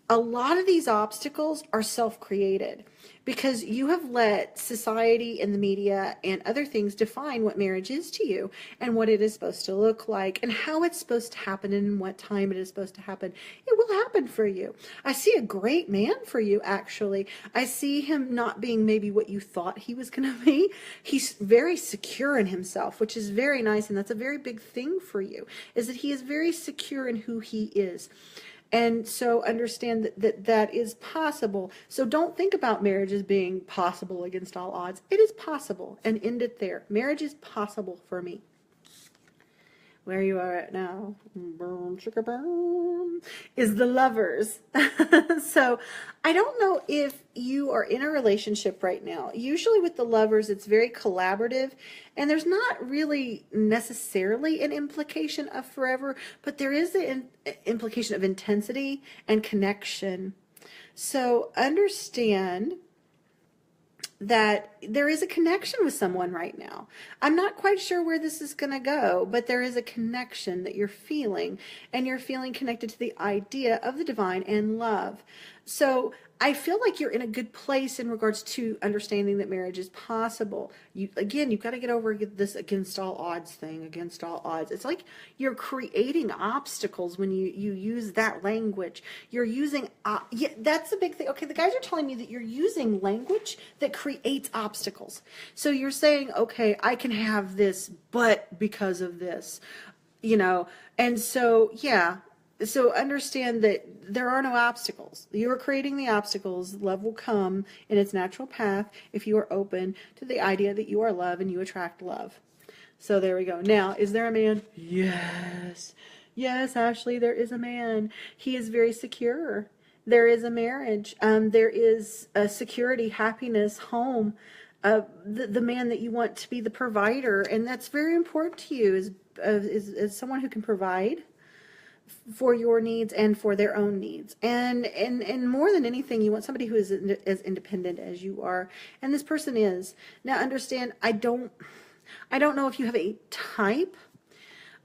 a lot of these obstacles are self-created because you have let society and the media and other things define what marriage is to you and what it is supposed to look like and how it's supposed to happen and in what time it is supposed to happen. It will happen for you. I see a great man for you, actually. I see him not being maybe what you thought he was going to be. He's very secure in himself, which is very nice, and that's a very big thing for you, is that he is very secure in who he is. And so understand that is possible. So don't think about marriage as being possible against all odds. It is possible, and end it there. Marriage is possible for me. Where you are at now, burn, sugar burn, is the Lovers. So I don't know if you are in a relationship right now. Usually with the Lovers, it's very collaborative, and there's not really necessarily an implication of forever, but there is an implication of intensity and connection. So understand that there is a connection with someone right now. I'm not quite sure where this is going to go, but there is a connection that you're feeling, and you're feeling connected to the idea of the divine and love. So I feel like you're in a good place in regards to understanding that marriage is possible. You've got to get over this against all odds thing, against all odds. It's like you're creating obstacles when you use that language. You're using, yeah, that's the big thing. Okay, the guys are telling me that you're using language that creates obstacles. So you're saying, okay, I can have this, but because of this, you know, and so, yeah. So understand that there are no obstacles. You are creating the obstacles. Love will come in its natural path if you are open to the idea that you are love and you attract love. So there we go. Now, is there a man? Yes. Yes, Ashley, there is a man. He is very secure. There is a marriage. There is a security, happiness, home. The man that you want to be the provider, and that's very important to you, is someone who can provide for your needs and for their own needs. And more than anything, you want somebody who is as independent as you are. And this person is. Now understand, I don't know if you have a type,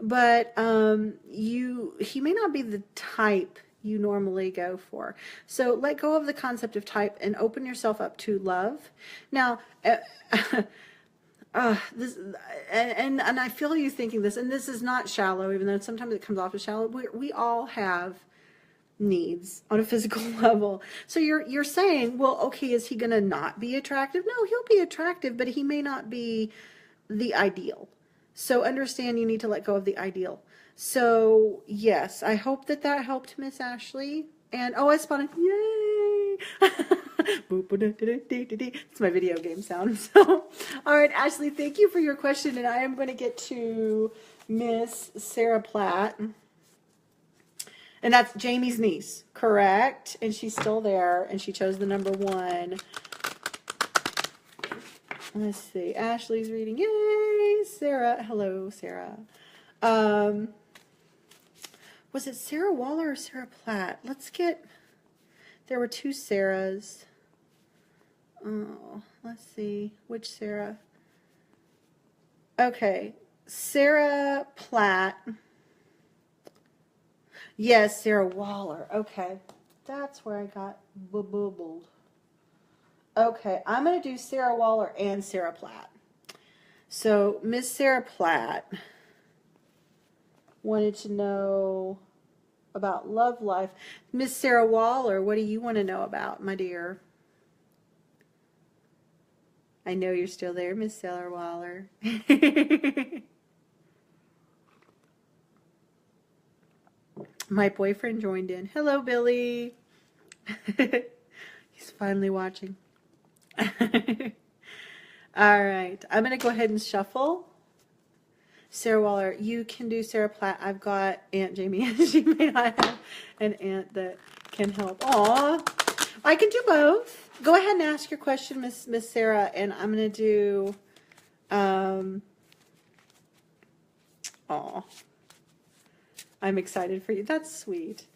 but he may not be the type you normally go for. So let go of the concept of type and open yourself up to love. Now, and I feel you thinking this, and this is not shallow, even though sometimes it comes off as shallow. We all have needs on a physical level. So you're saying, well, okay, is he going to not be attractive? No, he'll be attractive, but he may not be the ideal. So understand you need to let go of the ideal. So yes, I hope that helped, Miss Ashley. And oh, I spotted, yay! It's my video game sound. So, all right, Ashley, thank you for your question, and I am going to get to Miss Sarah Platt. And that's Jamie's niece, correct? And she's still there, and she chose the number 1. Let's see. Ashley's reading. Yay! Sarah. Hello, Sarah. Was it Sarah Waller or Sarah Platt? Let's get... There were 2 Sarahs. Oh, let's see. Which Sarah? Okay. Sarah Platt. Yes, Sarah Waller. Okay. That's where I got bubbled. Okay, I'm going to do Sarah Waller and Sarah Platt. So, Miss Sarah Platt wanted to know about love life. Miss Sarah Waller, what do you want to know about, my dear? I know you're still there, Miss Sarah Waller. My boyfriend joined in. Hello, Billy. He's finally watching. All right, I'm going to go ahead and shuffle. Sarah Waller, you can do Sarah Platt. I've got Aunt Jamie, and she may not have an aunt that can help. Aw, I can do both. Go ahead and ask your question, Miss Sarah, and I'm going to do, aw, I'm excited for you. That's sweet.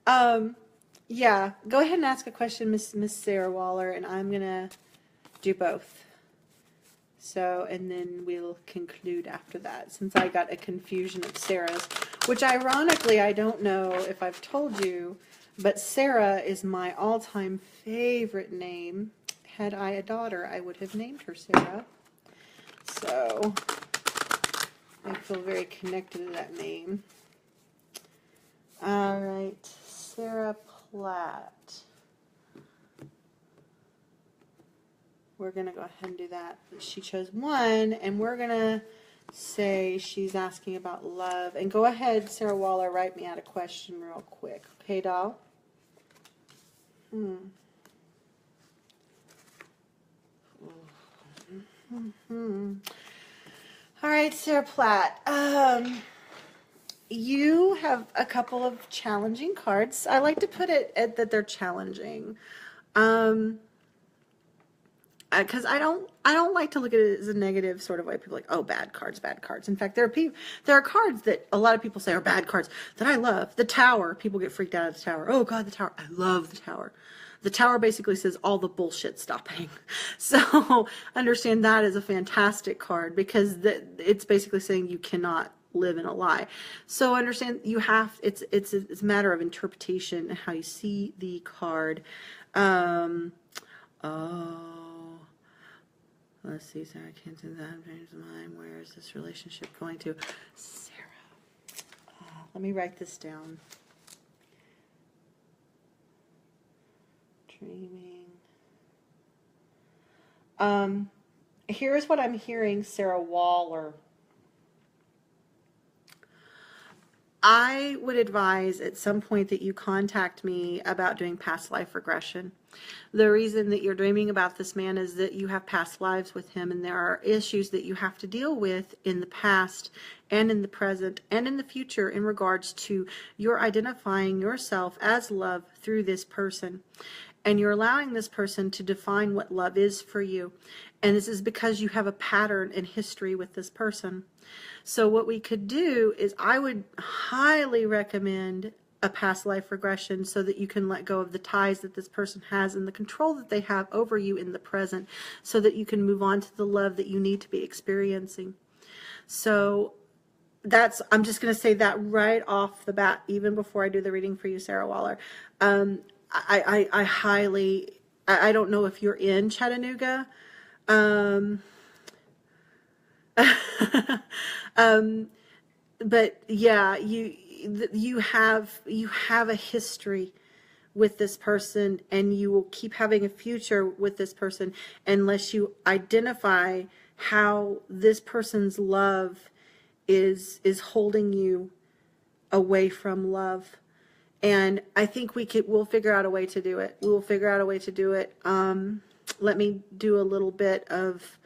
Yeah, go ahead and ask a question, Miss Sarah Waller, and I'm going to do both. So, and then we'll conclude after that, since I got a confusion of Sarahs, which ironically, I don't know if I've told you, but Sarah is my all-time favorite name. Had I a daughter, I would have named her Sarah. So, I feel very connected to that name. All right, Sarah Platt. We're going to go ahead and do that. She chose 1, and we're going to say she's asking about love. And go ahead, Sarah Waller, write me out a question real quick. Okay, doll? All right, Sarah Platt. You have a couple of challenging cards. I like to put it that they're challenging. Because I don't like to look at it as a negative sort of way. People are like, oh, bad cards, bad cards. In fact, there are cards that a lot of people say are bad cards that I love. The Tower. People get freaked out at the Tower. Oh God, the Tower. I love the Tower. The Tower basically says all the bullshit stopping. So understand that is a fantastic card because it's basically saying you cannot live in a lie. So understand you have. It's a matter of interpretation and how you see the card. Let's see, Sarah, I can't do that. Change the mind. Where is this relationship going to? Sarah. Let me write this down. Dreaming. Here's what I'm hearing, Sarah Waller. I would advise at some point that you contact me about doing past life regression. The reason that you're dreaming about this man is that you have past lives with him, and there are issues that you have to deal with in the past and in the present and in the future in regards to your identifying yourself as love through this person. And you're allowing this person to define what love is for you. And this is because you have a pattern in history with this person. So what we could do is I would highly recommend a past life regression so that you can let go of the ties that this person has and the control that they have over you in the present so that you can move on to the love that you need to be experiencing. So I'm just going to say that right off the bat, even before I do the reading for you, Sarah Waller. I highly, I don't know if you're in Chattanooga. But yeah, you have a history with this person, and you will keep having a future with this person unless you identify how this person's love is holding you away from love. And I think we'll figure out a way to do it. We'll figure out a way to do it. Let me do a little bit of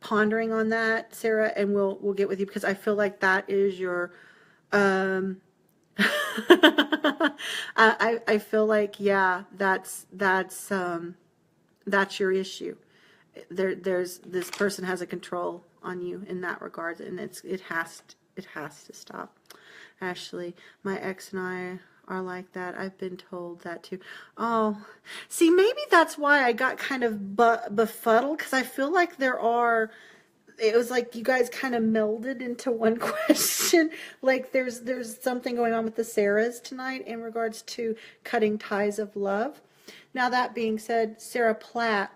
pondering on that, Sarah, and we'll get with you because I feel like that is your I feel like, yeah, that's your issue. There's this person has a control on you in that regard, and it has to stop. Ashley, my ex and I are like that. I've been told that too. Oh, see, maybe that's why I got kind of befuddled, because I feel like it was like you guys kind of melded into one question. Like there's something going on with the Sarahs tonight in regards to cutting ties of love. Now, that being said, Sarah Platt,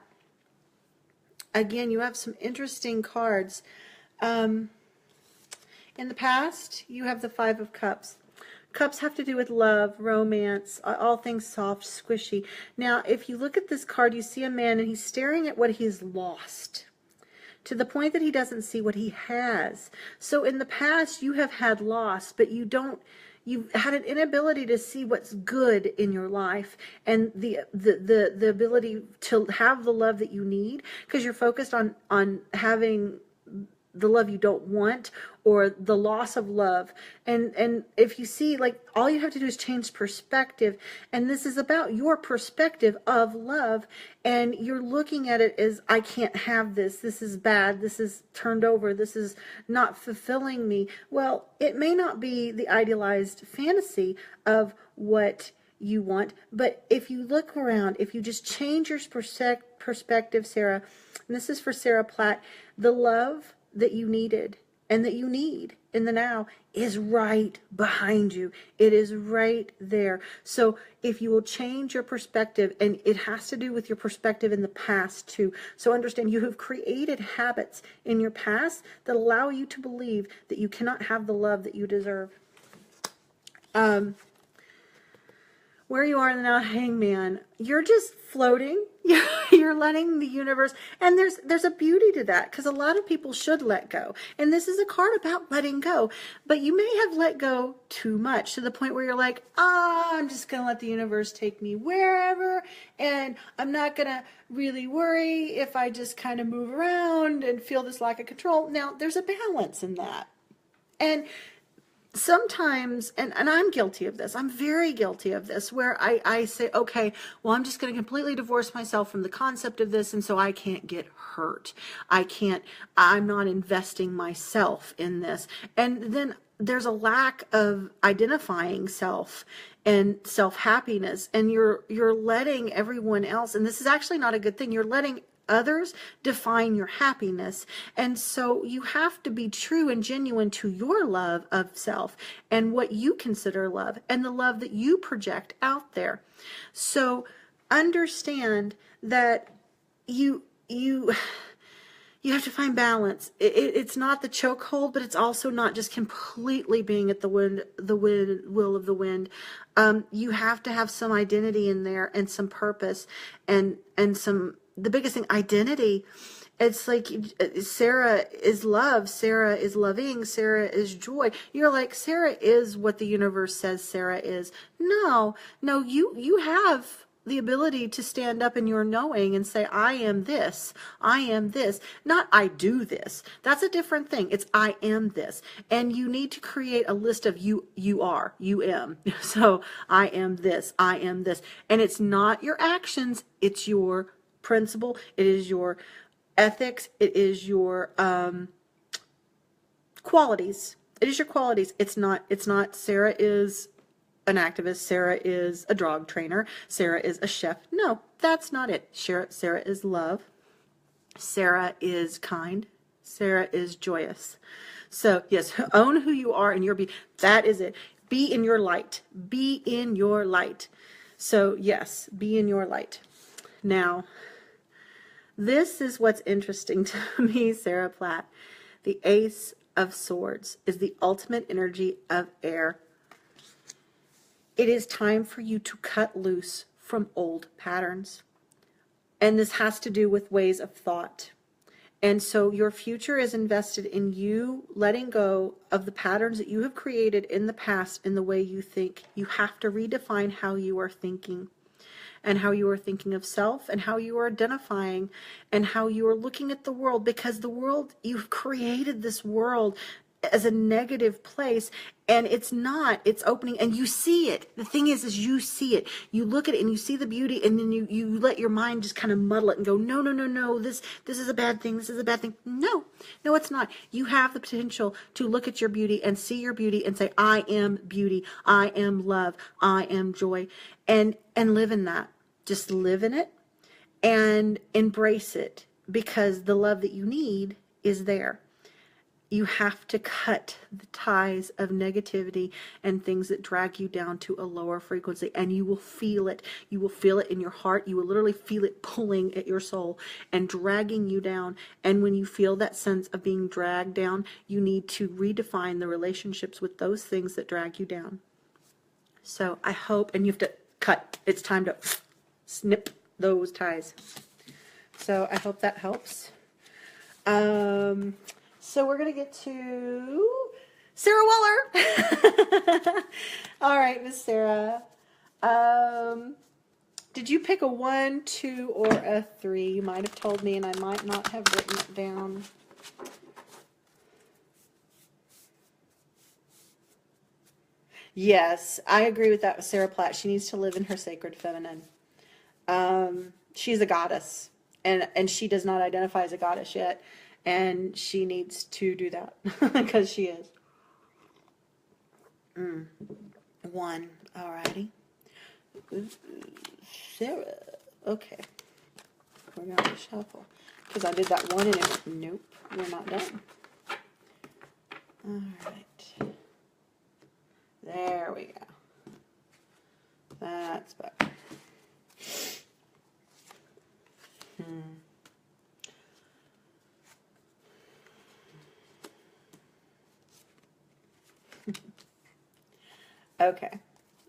again, you have some interesting cards. In the past, you have the Five of Cups. Cups have to do with love, romance, all things soft, squishy. Now, if you look at this card, you see a man and he's staring at what he's lost, to the point that he doesn't see what he has. So in the past, you have had loss, but you've had an inability to see what's good in your life, and the ability to have the love that you need, because you're focused on having the love you don't want, or the loss of love. And if you see, like, all you have to do is change perspective, and this is about your perspective of love, and you're looking at it as, I can't have this is bad, this is turned over, this is not fulfilling me. Well, it may not be the idealized fantasy of what you want, but if you look around, if you just change your perspective, Sarah, and this is for Sarah Platt, the love that you needed and that you need in the now is right behind you. It is right there. So if you will change your perspective, and it has to do with your perspective in the past too. So understand, you have created habits in your past that allow you to believe that you cannot have the love that you deserve. Where you are in the now, Hangman, you're just floating. You're letting the universe, and there's a beauty to that, because a lot of people should let go. And this is a card about letting go, but you may have let go too much, to the point where you're like, I'm just going to let the universe take me wherever, and I'm not going to really worry if I just kind of move around and feel this lack of control. Now, there's a balance in that. And sometimes, and I'm guilty of this, I'm very guilty of this, where I say, okay, well, I'm just going to completely divorce myself from the concept of this, and so I can't get hurt. I'm not investing myself in this. And then there's a lack of identifying self and self-happiness, and you're letting everyone else, and this is actually not a good thing, you're letting others define your happiness. And so you have to be true and genuine to your love of self and what you consider love, and the love that you project out there. So understand that you have to find balance. It's not the chokehold, but it's also not just completely being at the will of the wind. You have to have some identity in there, and some purpose, and some, the biggest thing, identity. It's like, Sarah is love, Sarah is loving, Sarah is joy. You're like, Sarah is what the universe says Sarah is. No, you have the ability to stand up in your knowing and say, I am this, not I do this. That's a different thing. It's I am this. And you need to create a list of you am. So I am this, and it's not your actions, it's your principle, it is your ethics, it is your qualities. It is your qualities. It's not Sarah is an activist, Sarah is a dog trainer, Sarah is a chef. No, that's not it. Sarah is love, Sarah is kind, Sarah is joyous. So yes, own who you are, and that is it. Be in your light. Be in your light. So yes, be in your light. Now, this is what's interesting to me, Sarah Platt. The Ace of Swords is the ultimate energy of air. It is time for you to cut loose from old patterns. And this has to do with ways of thought. And so your future is invested in you letting go of the patterns that you have created in the past in the way you think. You have to redefine how you are thinking, and how you are thinking of self, and how you are identifying, and how you are looking at the world, because the world, you've created this world as a negative place, and it's not. It's opening, and you see it. The thing is you see it. You look at it and you see the beauty, and then you let your mind just kind of muddle it and go, no, no, no, no, this is a bad thing. This is a bad thing. No, no, it's not. You have the potential to look at your beauty and see your beauty and say, I am beauty. I am love. I am joy, and live in that. Just live in it and embrace it, because the love that you need is there. You have to cut the ties of negativity and things that drag you down to a lower frequency, and you will feel it. You will feel it in your heart. You will literally feel it pulling at your soul and dragging you down. And when you feel that sense of being dragged down, you need to redefine the relationships with those things that drag you down. So I hope, and you have to cut. It's time to snip those ties. So I hope that helps. So we're going to get to Sarah Waller. All right, Miss Sarah. Did you pick a 1, 2, or a 3? You might have told me, and I might not have written it down. Yes, I agree with that with Sarah Platt. She needs to live in her sacred feminine. She's a goddess, and she does not identify as a goddess yet. And she needs to do that because she is. 1. Alrighty. Sarah. Okay. We're going to shuffle. Because I did that 1 and it went, nope, we're not done. Alright. There we go. That's better. Okay.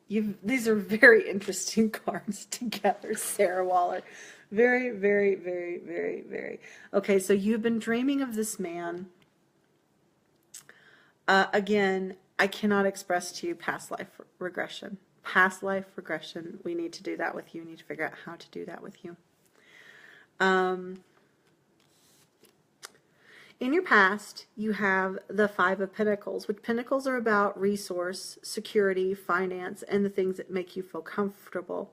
These are very interesting cards together, Sarah Waller. Very, very, very, very, very. Okay, so you've been dreaming of this man. Again, I cannot express to you past life regression. Past life regression, we need to do that with you. We need to figure out how to do that with you. In your past, you have the 5 of Pentacles, which Pentacles are about resource, security, finance, and the things that make you feel comfortable.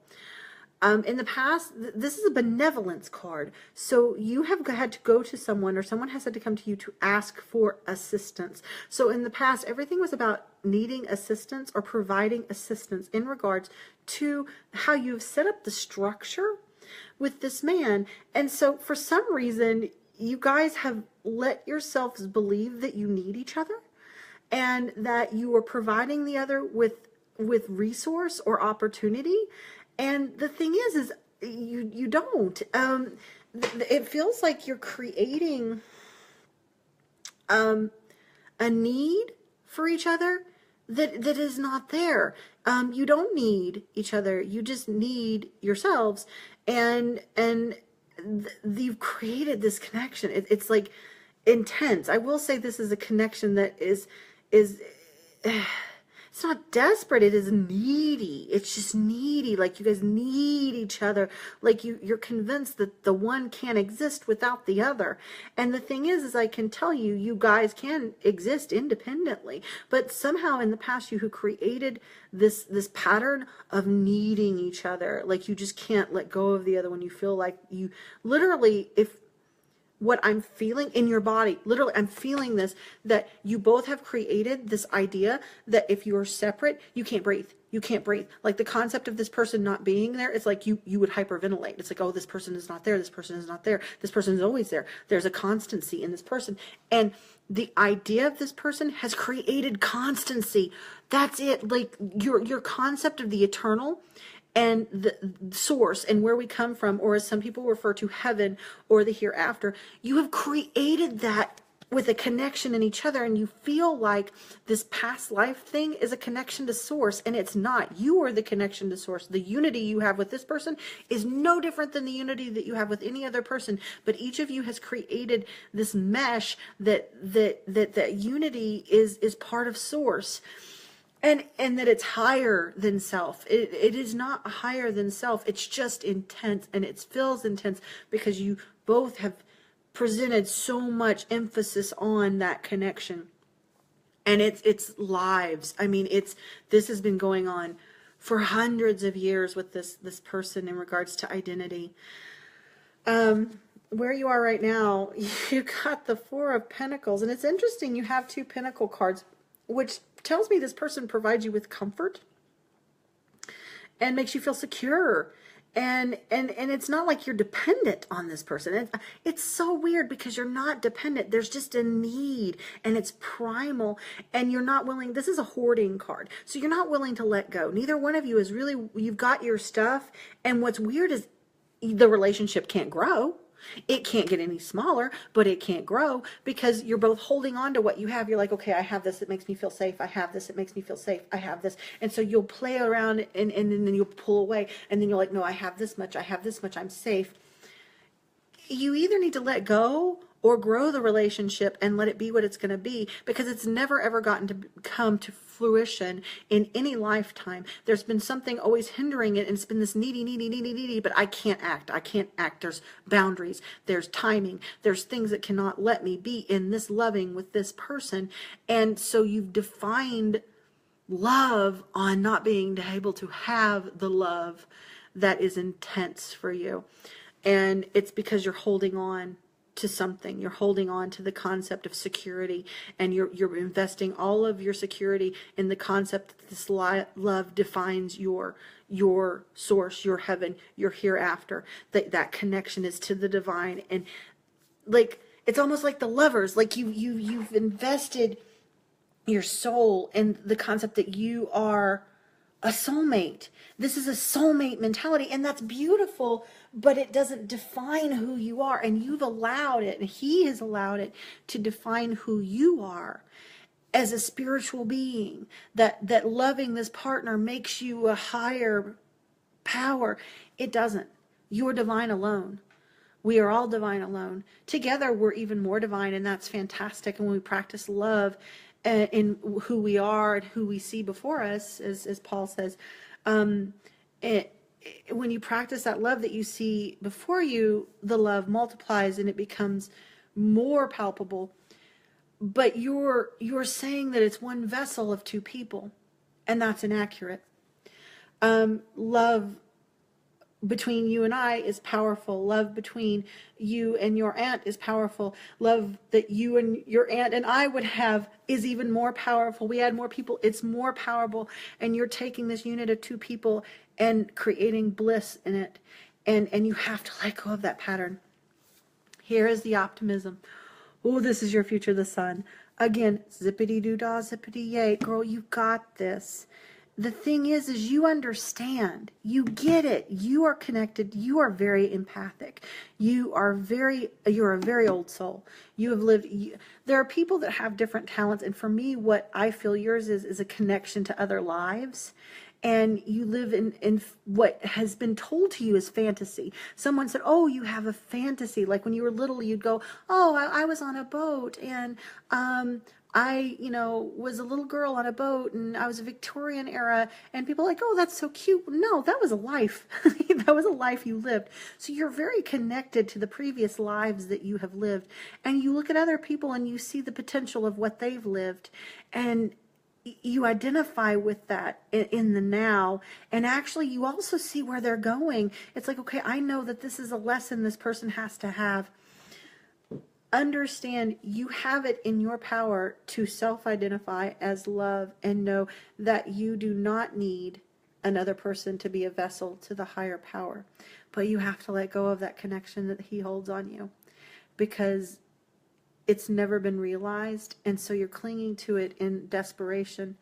In the past, this is a benevolence card. So you have had to go to someone, or someone has had to come to you to ask for assistance. So in the past, everything was about needing assistance or providing assistance in regards to how you've set up the structure with this man. And so for some reason, you guys have let yourselves believe that you need each other and that you are providing the other with resource or opportunity. And the thing is you don't. It feels like you're creating a need for each other that is not there. You don't need each other. You just need yourselves. And you've created this connection. It's like intense. I will say this is a connection that is it's not desperate. It is needy. It's just needy. Like you guys need each other. Like you're convinced that the one can't exist without the other. And the thing is I can tell you, you guys can exist independently. But somehow in the past you have created this pattern of needing each other. Like you just can't let go of the other one. You feel like you literally, if what I'm feeling in your body, literally I'm feeling this, that you both have created this idea that if you're separate, you can't breathe. You can't breathe. Like the concept of this person not being there, it's like you would hyperventilate. It's like, oh, this person is not there. This person is not there. This person is always there. There's a constancy in this person. And the idea of this person has created constancy. That's it. Like your concept of the eternal and the source and where we come from, or as some people refer to heaven or the hereafter, you have created that with a connection in each other, and you feel like this past life thing is a connection to source, and it's not. You are the connection to source. The unity you have with this person is no different than the unity that you have with any other person, but each of you has created this mesh that unity is part of source. And that it's higher than self. It is not higher than self. It's just intense, and it feels intense because you both have presented so much emphasis on that connection. And it's lives. I mean, this has been going on for hundreds of years with this person in regards to identity. Where you are right now, you got the Four of Pentacles, and it's interesting. You have two Pentacle cards, which tells me this person provides you with comfort and makes you feel secure. And it's not like you're dependent on this person. It's so weird because you're not dependent. There's just a need, and it's primal, and you're not willing. This is a hoarding card. So you're not willing to let go. Neither one of you is really, you've got your stuff. And what's weird is the relationship can't grow. It can't get any smaller, but it can't grow because you're both holding on to what you have. You're like, okay, I have this. It makes me feel safe. I have this. It makes me feel safe. I have this. And so you'll play around and then you'll pull away. And then you're like, no, I have this much. I have this much. I'm safe. You either need to let go or grow the relationship and let it be what it's going to be, because it's never ever gotten to come to fruition in any lifetime. There's been something always hindering it, and it's been this needy, but I can't act. There's boundaries, there's timing, there's things that cannot let me be in this loving with this person. And so you've defined love on not being able to have the love that is intense for you. And it's because you're holding on to something. You're holding on to the concept of security, and you're investing all of your security in the concept that this love defines your source, your heaven, your hereafter. That connection is to the divine. And like, it's almost like the lovers, like you've invested your soul in the concept that you are a soulmate. This is a soulmate mentality, and that's beautiful, but it doesn't define who you are. And you've allowed it, and he has allowed it to define who you are as a spiritual being, that loving this partner makes you a higher power. It doesn't. You're divine alone. We are all divine alone. Together, we're even more divine, and that's fantastic. And when we practice love in who we are and who we see before us, as Paul says, when you practice that love that you see before you, the love multiplies and it becomes more palpable. But you're saying that it's one vessel of two people, and that's inaccurate. Love between you and I is powerful. Love between you and your aunt is powerful. Love that you and your aunt and I would have is even more powerful. We add more people, it's more powerful. And you're taking this unit of two people and creating bliss in it. And you have to let go of that pattern. Here is the optimism. Oh, this is your future, the sun. Again, zippity-doo-dah, zippity-yay. Girl, you got this. The thing is you understand, you get it, you are connected, you are very empathic, you're a very old soul. You have lived, there are people that have different talents, and for me, what I feel yours is a connection to other lives. And you live in what has been told to you as fantasy. Someone said, oh, you have a fantasy. Like when you were little, you'd go, oh, I was on a boat, and I was a little girl on a boat, and I was a Victorian era, and people are like, oh, that's so cute. No, that was a life. That was a life you lived. So you're very connected to the previous lives that you have lived. And you look at other people and you see the potential of what they've lived. And you identify with that in the now, and actually you also see where they're going. It's like, okay, I know that this is a lesson this person has to have. Understand you have it in your power to self-identify as love and know that you do not need another person to be a vessel to the higher power. But you have to let go of that connection that he holds on you, because it's never been realized, and so you're clinging to it in desperation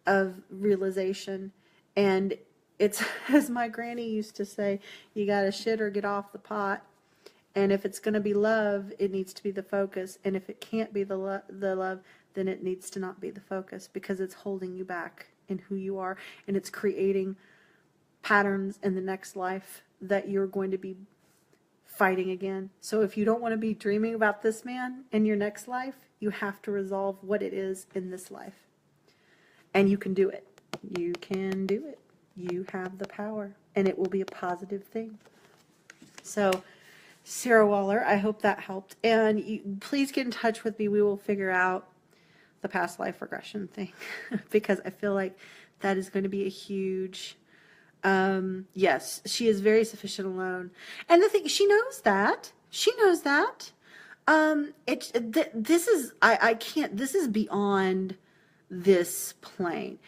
of realization. And it's, as my granny used to say, you gotta shit or get off the pot. And if it's going to be love, it needs to be the focus. And if it can't be the love, then it needs to not be the focus, because it's holding you back in who you are, and it's creating patterns in the next life that you're going to be fighting again. So if you don't want to be dreaming about this man in your next life, you have to resolve what it is in this life. And you can do it. You can do it. You have the power, and it will be a positive thing. So, Sarah Waller, I hope that helped. And please get in touch with me. We will figure out the past life regression thing because I feel like that is going to be a huge, yes, she is very sufficient alone. And the thing, she knows that. She knows that. This is, I can't, this is beyond this plane.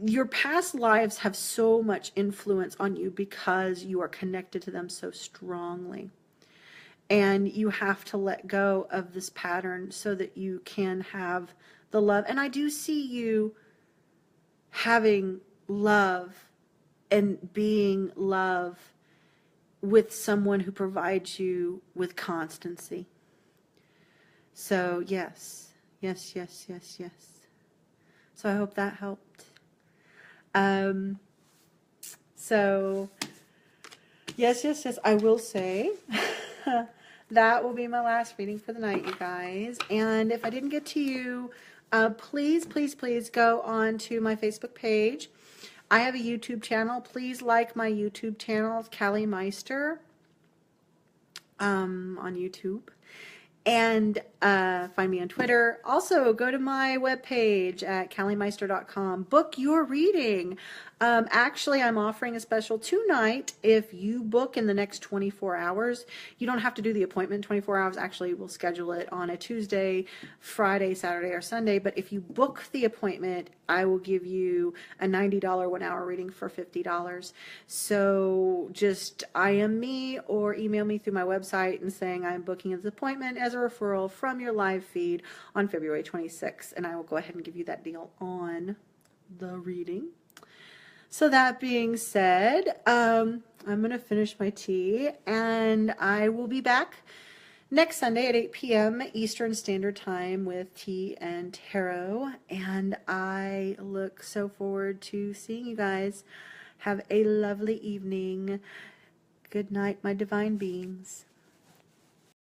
Your past lives have so much influence on you because you are connected to them so strongly. And you have to let go of this pattern so that you can have the love. And I do see you having love and being love with someone who provides you with constancy. So yes, yes, yes, yes, yes. So I hope that helped. So yes, yes, yes, I will say that will be my last reading for the night, you guys. And if I didn't get to you, please, please, please go on to my Facebook page. I have a YouTube channel. Please like my YouTube channel. It's Callie Meister on YouTube. And find me on Twitter. Also, go to my webpage at calliemeister.com. Book your reading. Actually, I'm offering a special tonight. If you book in the next 24 hours, you don't have to do the appointment 24 hours. Actually, we'll schedule it on a Tuesday, Friday, Saturday, or Sunday. But if you book the appointment, I will give you a $90 1-hour reading for $50. So just IM me or email me through my website and saying I'm booking this appointment as a referral from your live feed on February 26th. And I will go ahead and give you that deal on the reading. So that being said, I'm going to finish my tea and I will be back next Sunday at 8 p.m. Eastern Standard Time with Tea and Tarot. And I look so forward to seeing you guys. Have a lovely evening. Good night, my divine beings.